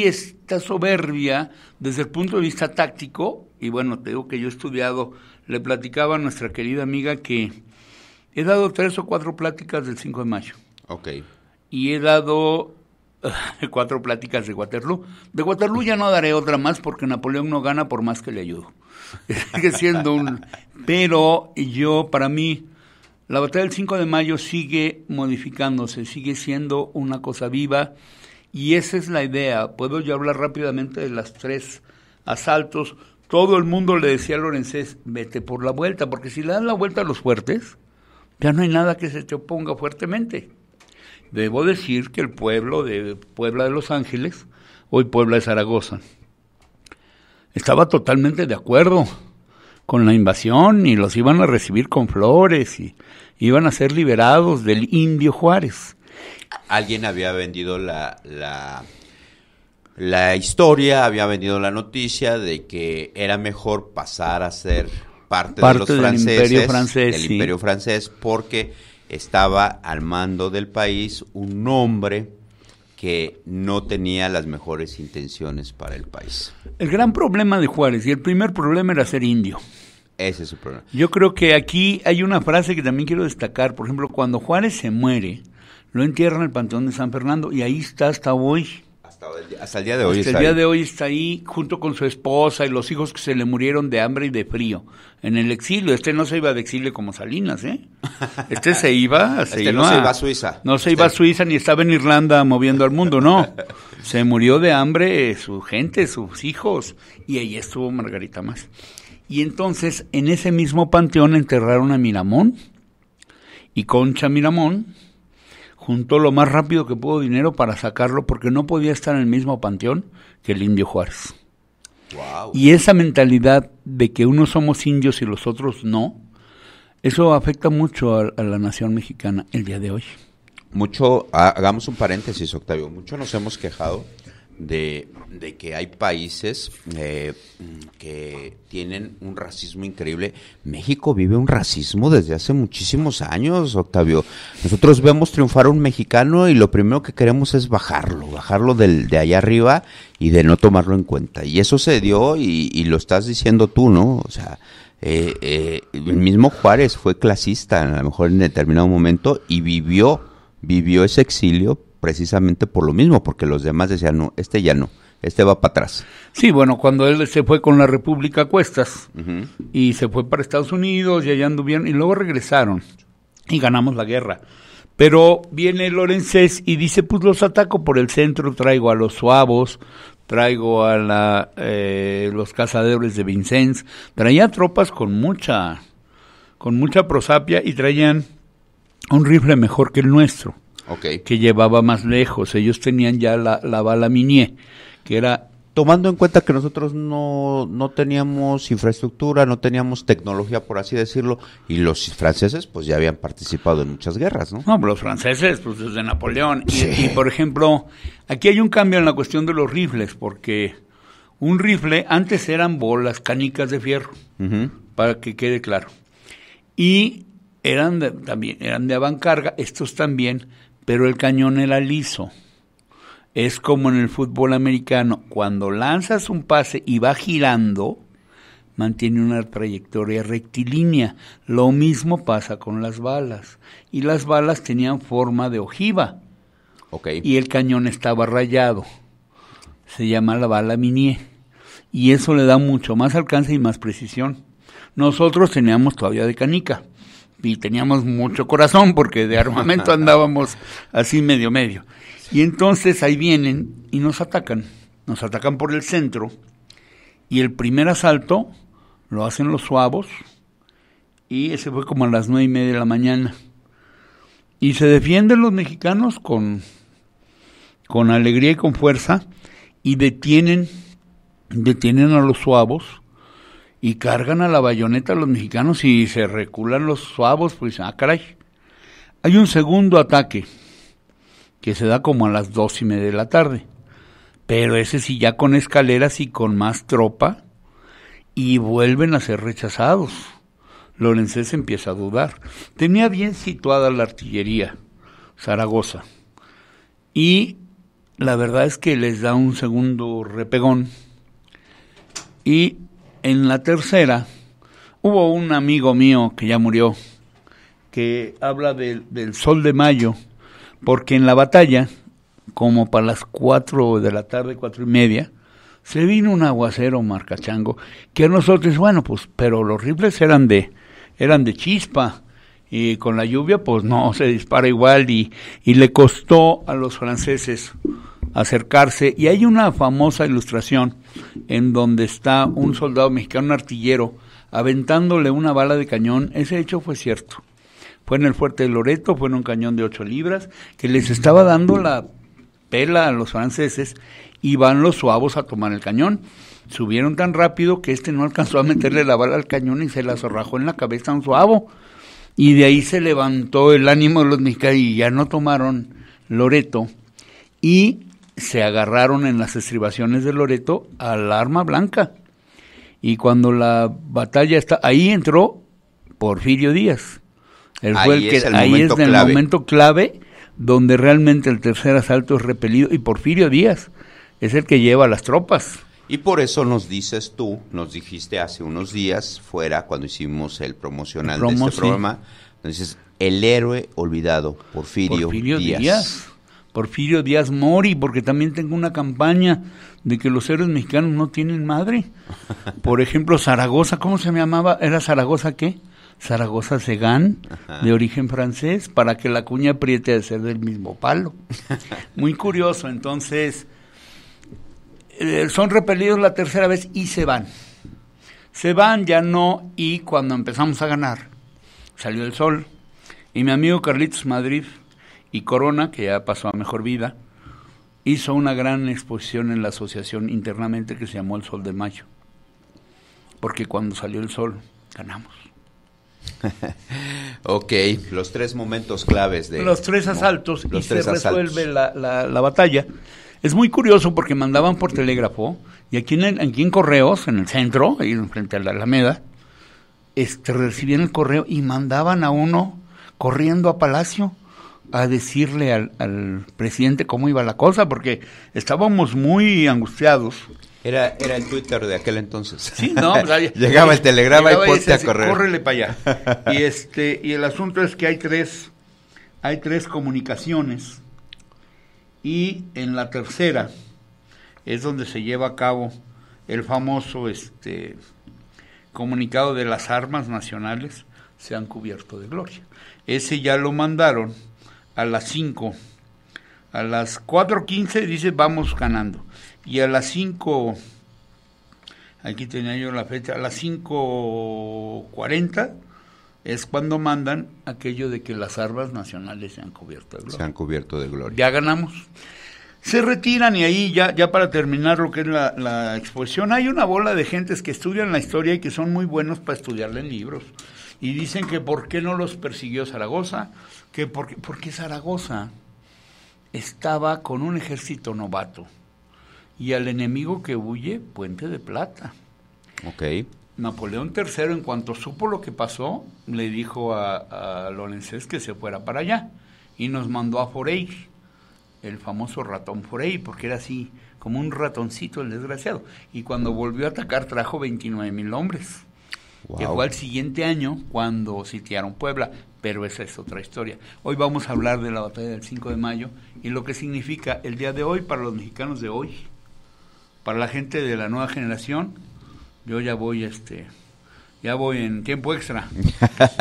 esta soberbia desde el punto de vista táctico, y bueno, te digo que yo he estudiado, le platicaba a nuestra querida amiga que he dado 3 o 4 pláticas del 5 de mayo. Ok. Y he dado 4 pláticas de Waterloo. De Waterloo ya no daré otra más porque Napoleón no gana por más que le ayudo. Sigue siendo Pero para mí, la batalla del 5 de mayo sigue modificándose, sigue siendo una cosa viva, y esa es la idea. Puedo yo hablar rápidamente de las 3 asaltos. Todo el mundo le decía a Lorenzés, vete por la vuelta, porque si le das la vuelta a los fuertes, ya no hay nada que se te oponga fuertemente. Debo decir que el pueblo de Puebla de Los Ángeles, hoy Puebla de Zaragoza, estaba totalmente de acuerdo con la invasión y los iban a recibir con flores y iban a ser liberados del Indio Juárez. Alguien había vendido la historia, había vendido la noticia de que era mejor pasar a ser parte de los franceses, del Imperio francés, porque estaba al mando del país un hombre que no tenía las mejores intenciones para el país. El gran problema de Juárez, y el primer problema era ser indio. Ese es su problema. Yo creo que aquí hay una frase que también quiero destacar. Por ejemplo, cuando Juárez se muere, lo entierran en el Panteón de San Fernando, y ahí está hasta hoy. Hasta el día de hoy hasta el día de hoy está ahí, junto con su esposa y los hijos que se le murieron de hambre y de frío en el exilio. No se iba de exilio como Salinas, ¿eh? Se iba no se iba a Suiza. No se iba a Suiza ni estaba en Irlanda moviendo al mundo, no. Se murió de hambre su gente, sus hijos, y ahí estuvo Margarita Más. Y entonces, en ese mismo panteón enterraron a Miramón, y Concha Miramón juntó lo más rápido que pudo dinero para sacarlo, porque no podía estar en el mismo panteón que el Indio Juárez. Wow. Y esa mentalidad de que unos somos indios y los otros no, eso afecta mucho a la nación mexicana el día de hoy. Hagamos un paréntesis, Octavio, mucho nos hemos quejado de que hay países que tienen un racismo increíble. México vive un racismo desde hace muchísimos años, Octavio. Nosotros vemos triunfar a un mexicano y lo primero que queremos es bajarlo de allá arriba y de no tomarlo en cuenta. Y eso se dio y lo estás diciendo tú, ¿no? O sea, el mismo Juárez fue clasista, a lo mejor en determinado momento, y vivió ese exilio precisamente por lo mismo, porque los demás decían, no, ya no, va para atrás. Sí, bueno, cuando él se fue con la República a cuestas, y se fue para Estados Unidos, y allá anduvieron, y luego regresaron, y ganamos la guerra. Pero viene Lorenzés y dice, pues los ataco por el centro, traigo a los suavos, traigo a los cazadores de Vincennes, traía tropas con mucha prosapia, y traían un rifle mejor que el nuestro. que llevaba más lejos. Ellos tenían ya la bala Minié, que era... Tomando en cuenta que nosotros no teníamos infraestructura, no teníamos tecnología, por así decirlo, y los franceses pues ya habían participado en muchas guerras, ¿no? No, los franceses, pues desde Napoleón. Y por ejemplo, aquí hay un cambio en la cuestión de los rifles, porque un rifle antes eran bolas, canicas de fierro, para que quede claro. Y también eran de avancarga, estos también, pero el cañón era liso. Es como en el fútbol americano, cuando lanzas un pase y va girando, mantiene una trayectoria rectilínea. Lo mismo pasa con las balas. Y las balas tenían forma de ojiva. Y el cañón estaba rayado. Se llama la bala Minié. Y eso le da mucho más alcance y más precisión. Nosotros teníamos todavía de canica. Y teníamos mucho corazón porque de armamento andábamos así medio. Y entonces ahí vienen y nos atacan por el centro, y el primer asalto lo hacen los suavos, y ese fue como a las 9:30 de la mañana, y se defienden los mexicanos con alegría y con fuerza, y detienen a los suavos, y cargan a la bayoneta a los mexicanos, y se reculan los suavos, pues caray. Hay un segundo ataque, que se da como a las 2:30 de la tarde, pero ese sí ya con escaleras y con más tropa, y vuelven a ser rechazados. Lorenzés empieza a dudar. Tenía bien situada la artillería, Zaragoza, y la verdad es que les da un segundo repegón, y en la tercera hubo un amigo mío que ya murió, que habla del Sol de Mayo, porque en la batalla, como para las 4 de la tarde, 4:30, se vino un aguacero marcachango, que a nosotros, bueno, pues, pero los rifles eran de chispa, y con la lluvia, pues no, se dispara igual, y le costó a los franceses acercarse, y hay una famosa ilustración en donde está un soldado mexicano, un artillero, aventándole una bala de cañón. Ese hecho fue cierto. Fue en el fuerte de Loreto, fue en un cañón de 8 libras, que les estaba dando la pela a los franceses, y van los suavos a tomar el cañón. Subieron tan rápido que no alcanzó a meterle la bala al cañón y se la zorrajó en la cabeza a un suavo. Y de ahí se levantó el ánimo de los mexicanos y ya no tomaron Loreto, y se agarraron en las estribaciones de Loreto al arma blanca. Y cuando la batalla ahí entró Porfirio Díaz. Ahí es el momento clave donde realmente el tercer asalto es repelido, y Porfirio Díaz es el que lleva las tropas. Y por eso nos dijiste hace unos días fuera, cuando hicimos el promocional de este programa, entonces el héroe olvidado, Porfirio Díaz. Porfirio Díaz Mori, porque también tengo una campaña de que los héroes mexicanos no tienen madre. Por ejemplo, Zaragoza, ¿cómo se llamaba? ¿Era Zaragoza qué? Zaragoza Segán, de origen francés, para que la cuña apriete de ser del mismo palo. Muy curioso. Entonces, son repelidos la tercera vez y se van. Se van, ya no, y cuando empezamos a ganar, salió el sol, y mi amigo Carlitos Madrid y Corona, que ya pasó a mejor vida, hizo una gran exposición en la asociación internamente que se llamó El Sol de Mayo, porque cuando salió el sol, ganamos. Ok, los 3 momentos claves de... Los 3 asaltos, y se resuelve la batalla. Es muy curioso porque mandaban por telégrafo, y aquí en Correos, en el centro, ahí frente a la Alameda, recibían el correo y mandaban a uno corriendo a Palacio a decirle al presidente cómo iba la cosa, porque estábamos muy angustiados. Era el Twitter de aquel entonces. Sí, no, pues, llegaba el telegrama y ponte a correr. Córrele para allá. Y el asunto es que hay tres comunicaciones, y en la tercera es donde se lleva a cabo el famoso comunicado de las armas nacionales se han cubierto de gloria. Ese ya lo mandaron a las 5. A las 4:15 dice vamos ganando. Y a las 5, aquí tenía yo la fecha, a las 5:40 es cuando mandan aquello de que las armas nacionales se han cubierto de gloria. Se han cubierto de gloria. Ya ganamos. Se retiran y ahí ya para terminar lo que es la exposición, hay una bola de gentes que estudian la historia y que son muy buenos para estudiarla en libros. Y dicen que por qué no los persiguió Zaragoza, que porque Zaragoza estaba con un ejército novato y al enemigo que huye, Puente de Plata. Ok. Napoleón III, en cuanto supo lo que pasó, le dijo a Lorenzés que se fuera para allá y nos mandó a Forey, el famoso ratón Forey, porque era así como un ratoncito el desgraciado. Y cuando volvió a atacar trajo 29,000 hombres, wow, que fue al siguiente año cuando sitiaron Puebla, pero esa es otra historia. Hoy vamos a hablar de la batalla del 5 de mayo y lo que significa el día de hoy para los mexicanos de hoy, para la gente de la nueva generación. Yo ya voy en tiempo extra,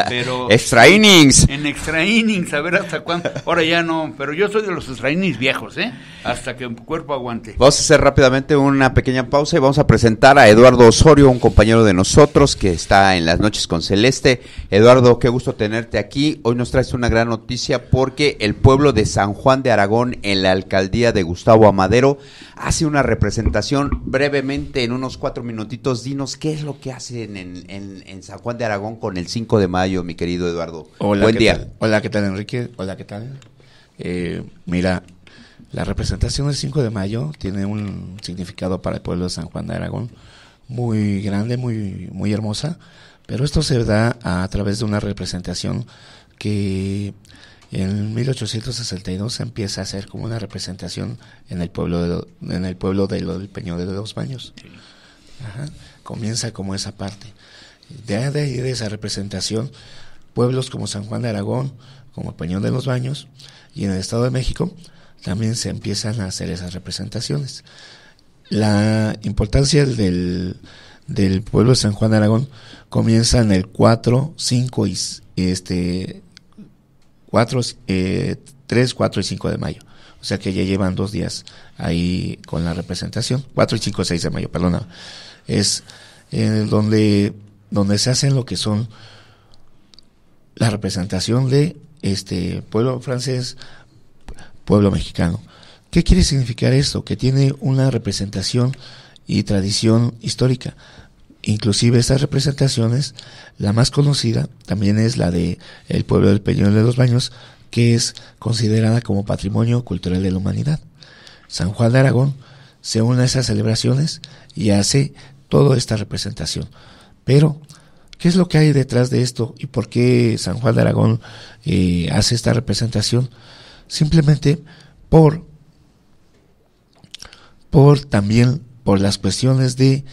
pero extra innings. En extra innings, a ver hasta cuándo. Ahora ya no, pero yo soy de los extra innings viejos, hasta que el cuerpo aguante. Vamos a hacer rápidamente una pequeña pausa y vamos a presentar a Eduardo Osorio, un compañero de nosotros que está en Las Noches con Celeste. Eduardo, qué gusto tenerte aquí. Hoy nos traes una gran noticia porque el pueblo de San Juan de Aragón, en la alcaldía de Gustavo Amadero, hace una representación. Brevemente, en unos 4 minutitos, dinos qué es lo que hacen en San Juan de Aragón con el 5 de mayo, mi querido Eduardo. Hola, buen día. Tal? Hola, ¿qué tal, Enrique? Hola, ¿qué tal? Mira, la representación del 5 de mayo tiene un significado para el pueblo de San Juan de Aragón muy grande, muy hermosa, pero esto se da a través de una representación que en 1862 se empieza a hacer como una representación en el pueblo del Peñón de los Baños. Sí. Ajá. Comienza como esa parte. De esa representación, pueblos como San Juan de Aragón, como Peñón de los Baños, y en el Estado de México también se empiezan a hacer esas representaciones. La importancia del pueblo de San Juan de Aragón comienza en el 4, 5 y 3, 4 y 5 de mayo. O sea que ya llevan 2 días ahí con la representación. 4 y 5 y 6 de mayo, perdona. Es donde se hacen lo que son la representación de pueblo francés, pueblo mexicano. ¿Qué quiere significar esto? Que tiene una representación y tradición histórica. Inclusive estas representaciones, la más conocida también es la de el pueblo del Peñón de los Baños, que es considerada como Patrimonio Cultural de la Humanidad. San Juan de Aragón se une a esas celebraciones y hace toda esta representación. Pero, ¿qué es lo que hay detrás de esto y por qué San Juan de Aragón hace esta representación? Simplemente por las cuestiones de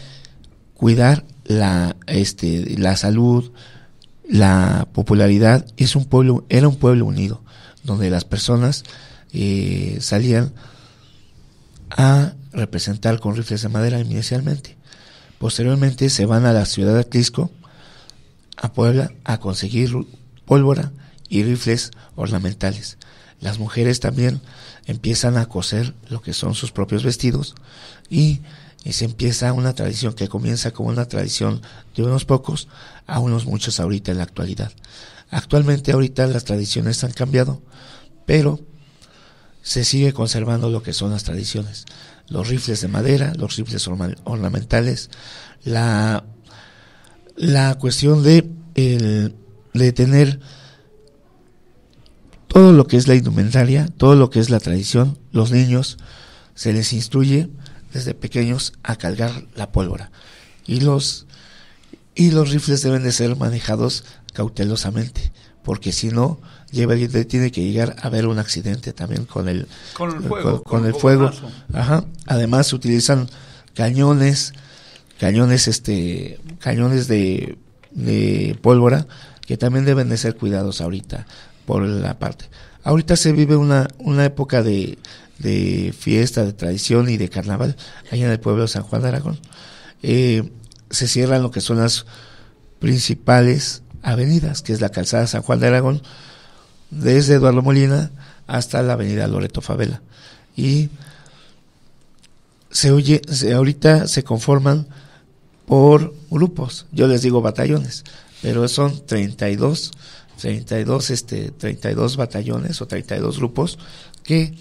cuidar la salud, la popularidad. Era un pueblo unido, donde las personas salían a representar con rifles de madera inicialmente. Posteriormente se van a la ciudad de Atlisco, a Puebla, a conseguir pólvora y rifles ornamentales. Las mujeres también empiezan a coser lo que son sus propios vestidos y se empieza una tradición que comienza como una tradición de unos pocos a unos muchos ahorita en la actualidad. Actualmente ahorita las tradiciones han cambiado, pero se sigue conservando lo que son las tradiciones. Los rifles de madera, los rifles ornamentales, la cuestión de tener todo lo que es la indumentaria, todo lo que es la tradición. Los niños se les instruye desde pequeños a cargar la pólvora y los rifles deben de ser manejados cautelosamente, porque si no tiene que llegar a haber un accidente también con el fuego. Ajá. Además se utilizan cañones de pólvora que también deben de ser cuidados ahorita por la parte. Ahorita se vive una época de fiesta, de tradición y de carnaval allá en el pueblo de San Juan de Aragón. Se cierran lo que son las principales avenidas, que es la calzada San Juan de Aragón, desde Eduardo Molina hasta la avenida Loreto Favela. Y ahorita se conforman por grupos, yo les digo batallones, pero son 32 batallones o 32 grupos que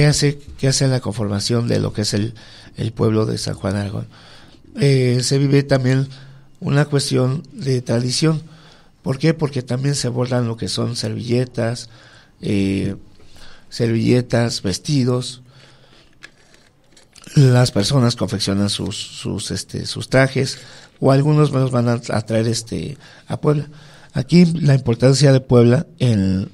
hacen la conformación de lo que es el pueblo de San Juan Aragón. Se vive también una cuestión de tradición. ¿Por qué? Porque también se bordan lo que son servilletas, vestidos. Las personas confeccionan sus trajes, o algunos los van a traer a Puebla. Aquí la importancia de Puebla en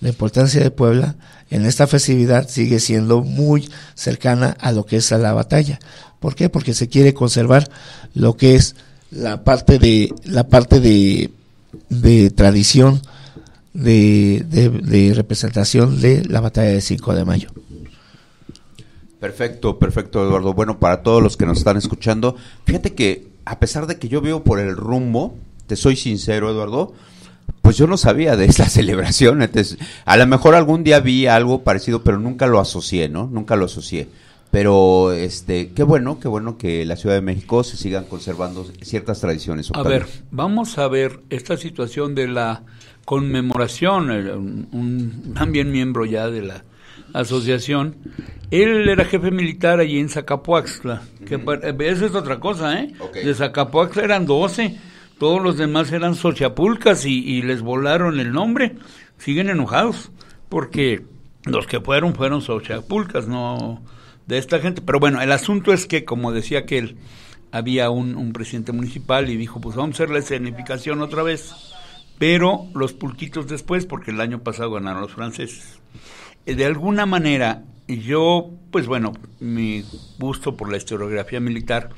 esta festividad sigue siendo muy cercana a lo que es a la batalla. ¿Por qué? Porque se quiere conservar lo que es la parte de tradición de representación de la batalla del 5 de mayo. Perfecto, Eduardo. Bueno, para todos los que nos están escuchando, fíjate que a pesar de que yo veo por el rumbo, te soy sincero, Eduardo, pues yo no sabía de esta celebración. Entonces, a lo mejor algún día vi algo parecido, pero nunca lo asocié, ¿no? Nunca lo asocié. Pero qué bueno que la Ciudad de México se sigan conservando ciertas tradiciones. Octavio. A ver, vamos a ver esta situación de la conmemoración. Un también miembro ya de la asociación, él era jefe militar allí en Zacapoaxtla, que eso es otra cosa, Okay. De Zacapoaxtla eran 12, todos los demás eran Xochapulcas y les volaron el nombre, siguen enojados, porque los que fueron Xochapulcas, no de esta gente. Pero bueno, el asunto es que, como decía aquel, había un presidente municipal y dijo, pues vamos a hacer la escenificación otra vez, pero los pulquitos después, porque el año pasado ganaron los franceses. De alguna manera, yo, pues bueno, mi gusto por la historiografía militar,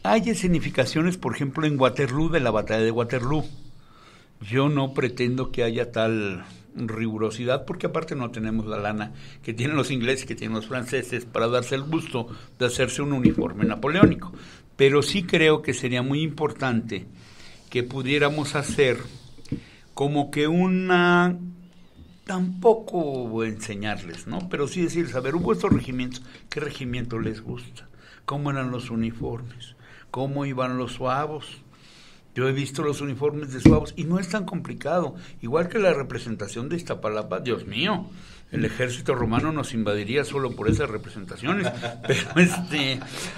hay escenificaciones, por ejemplo, en Waterloo, de la batalla de Waterloo. Yo no pretendo que haya tal rigurosidad, porque aparte no tenemos la lana que tienen los ingleses, que tienen los franceses, para darse el gusto de hacerse un uniforme napoleónico. Pero sí creo que sería muy importante que pudiéramos hacer como que una... Tampoco enseñarles, ¿no? Pero sí decirles, a ver, hubo estos regimientos, ¿qué regimiento les gusta? ¿Cómo eran los uniformes? ¿Cómo iban los suavos? Yo he visto los uniformes de suavos y no es tan complicado. Igual que la representación de Iztapalapa, Dios mío, el ejército romano nos invadiría solo por esas representaciones. Pero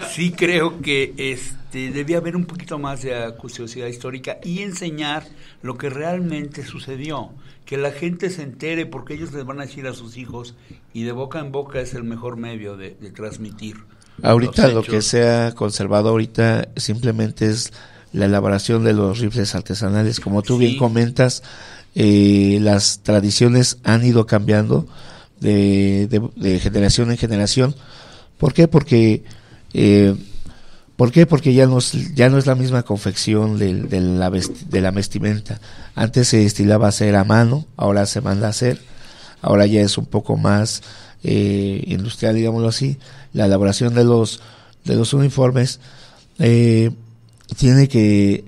sí creo que debía haber un poquito más de acuciosidad histórica y enseñar lo que realmente sucedió. Que la gente se entere, porque ellos les van a decir a sus hijos, y de boca en boca es el mejor medio de transmitir. Ahorita lo que se ha conservado ahorita simplemente es la elaboración de los rifles artesanales. Como tú bien comentas, las tradiciones han ido cambiando de generación en generación. ¿Por qué? Porque ya no es la misma confección de la vestimenta. Antes se estilaba a hacer a mano, ahora se manda a hacer, ahora ya es un poco más industrial, digámoslo así. La elaboración de los uniformes tiene que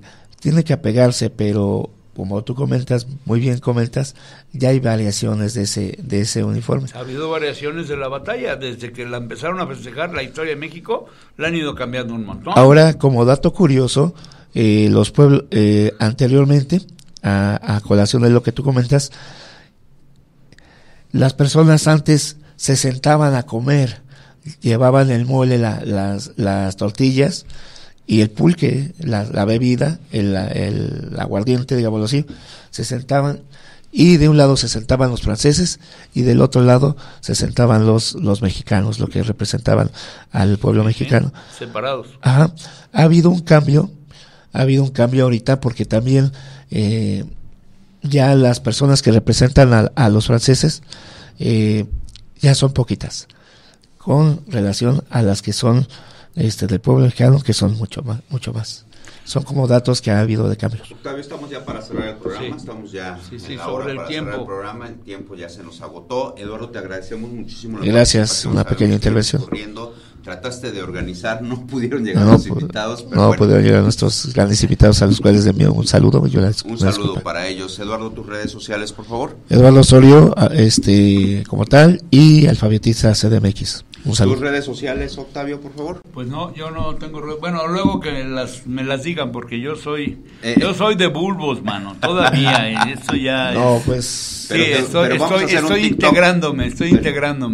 apegarse, pero como tú comentas, muy bien comentas, ya hay variaciones de ese uniforme. Ha habido variaciones de la batalla, desde que la empezaron a festejar la historia de México, la han ido cambiando un montón. Ahora, como dato curioso, los pueblos, anteriormente, a colación de lo que tú comentas, las personas antes se sentaban a comer, llevaban el mole, las tortillas, y el pulque, la bebida, el aguardiente, digámoslo así, se sentaban, y de un lado se sentaban los franceses y del otro lado se sentaban los mexicanos, lo que representaban al pueblo mexicano. Separados. Ajá. Ha habido un cambio ahorita, porque también ya las personas que representan a los franceses ya son poquitas, con relación a las que son del pueblo mexicano, que son mucho más. Son como datos que ha habido de cambios. Octavio, estamos ya para cerrar el programa, estamos ya en la hora para cerrar el programa, el tiempo ya se nos agotó. Eduardo, te agradecemos muchísimo. Gracias, una pequeña intervención. Trataste de organizar, no pudieron llegar los invitados. Pero no pudieron llegar nuestros grandes invitados, a los cuales les envío un saludo. Un saludo para ellos. Eduardo, tus redes sociales, por favor. Eduardo Osorio, como tal, y Alfabetiza CDMX. Un saludo. ¿Tus redes sociales, Octavio, por favor? Pues no, yo no tengo... Bueno, luego que me las digan, porque yo soy de bulbos, mano, todavía, y eso ya... No, pues... Sí, estoy integrándome.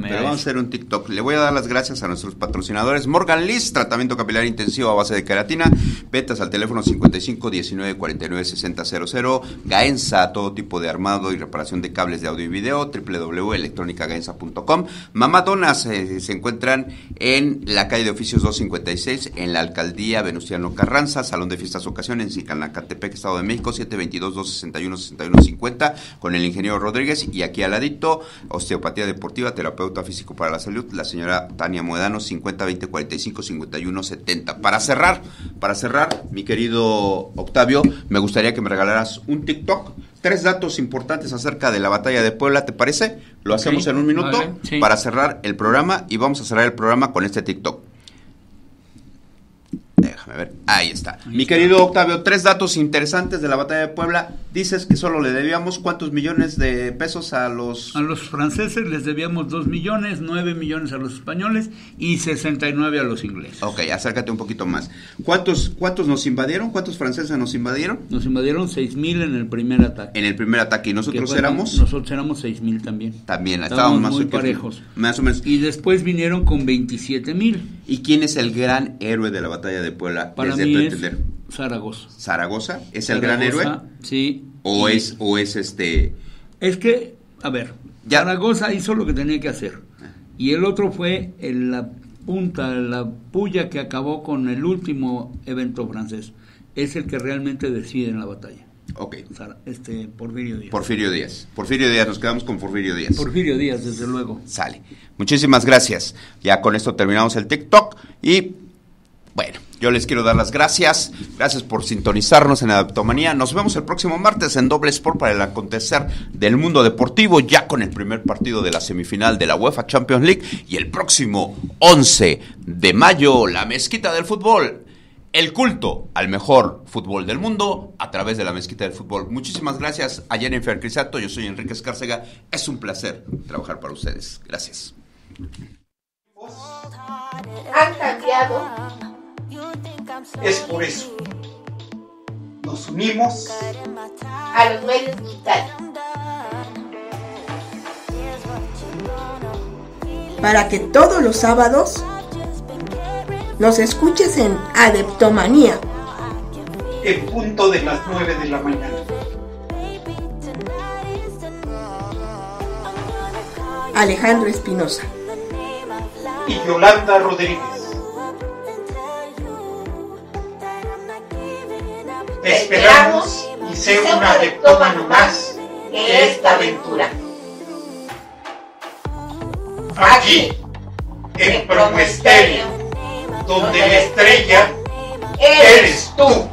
Pero vamos a hacer un TikTok. Le voy a dar las gracias a nuestros patrocinadores. Morgan Liss, tratamiento capilar intensivo a base de queratina. Ventas al teléfono 55 19 49 60 00. Gaenza, todo tipo de armado y reparación de cables de audio y video. www.electronicagaenza.com. Mamá Donas se encuentran en la calle de Oficios 256, en la alcaldía Venustiano Carranza. Salón de fiestas ocasiones en Zicanacatepec, Estado de México, 722-261-6150, con el ingeniero Rodríguez, y aquí al ladito, osteopatía deportiva, terapeuta físico para la salud, la señora Tania Moedano, 50-20-45-51-70. Para cerrar, mi querido Octavio, me gustaría que me regalaras un TikTok, 3 datos importantes acerca de la batalla de Puebla, ¿te parece? Lo hacemos en un minuto, vale, sí, para cerrar el programa, y vamos a cerrar el programa con este TikTok. Déjame ver, ahí está. Mi querido Octavio, 3 datos interesantes de la batalla de Puebla. Dices que solo le debíamos ¿cuántos millones de pesos a los... A los franceses les debíamos 2 millones, 9 millones a los españoles y 69 a los ingleses. Ok, acércate un poquito más. ¿Cuántos nos invadieron? ¿Cuántos franceses nos invadieron? Nos invadieron 6,000 en el primer ataque. En el primer ataque, ¿y nosotros éramos? Nosotros éramos 6,000 también. También, estábamos más muy parejos. Más o menos. Y después vinieron con 27,000. ¿Y quién es el gran héroe de la batalla de Puebla? Para mí es Zaragoza. ¿Zaragoza? ¿Es el gran héroe? Sí. ¿O es Es que, a ver, Zaragoza hizo lo que tenía que hacer. Y el otro fue la puya que acabó con el último evento francés. Es el que realmente decide en la batalla. Ok. Porfirio Díaz. Porfirio Díaz, nos quedamos con Porfirio Díaz. Porfirio Díaz, desde luego. Sale. Muchísimas gracias. Ya con esto terminamos el TikTok y bueno, yo les quiero dar las gracias. Gracias por sintonizarnos en Adeptomanía. Nos vemos el próximo martes en Doble Sport para el acontecer del mundo deportivo, ya con el primer partido de la semifinal de la UEFA Champions League, y el próximo 11 de mayo, la Mezquita del Fútbol. El culto al mejor fútbol del mundo a través de la Mezquita del Fútbol. Muchísimas gracias a Jennifer Crisato. Yo soy Enrique Escárcega. Es un placer trabajar para ustedes. Gracias. Han cambiado. Es por eso. Nos unimos A los medios digitales. Para que todos los sábados nos escuches en Adeptomanía. en punto de las 9 de la mañana. Alejandro Espinosa Y Yolanda Rodríguez. Te esperamos y sé un adeptómano más de esta aventura. Aquí, en Promo Estéreo, donde la estrella eres tú.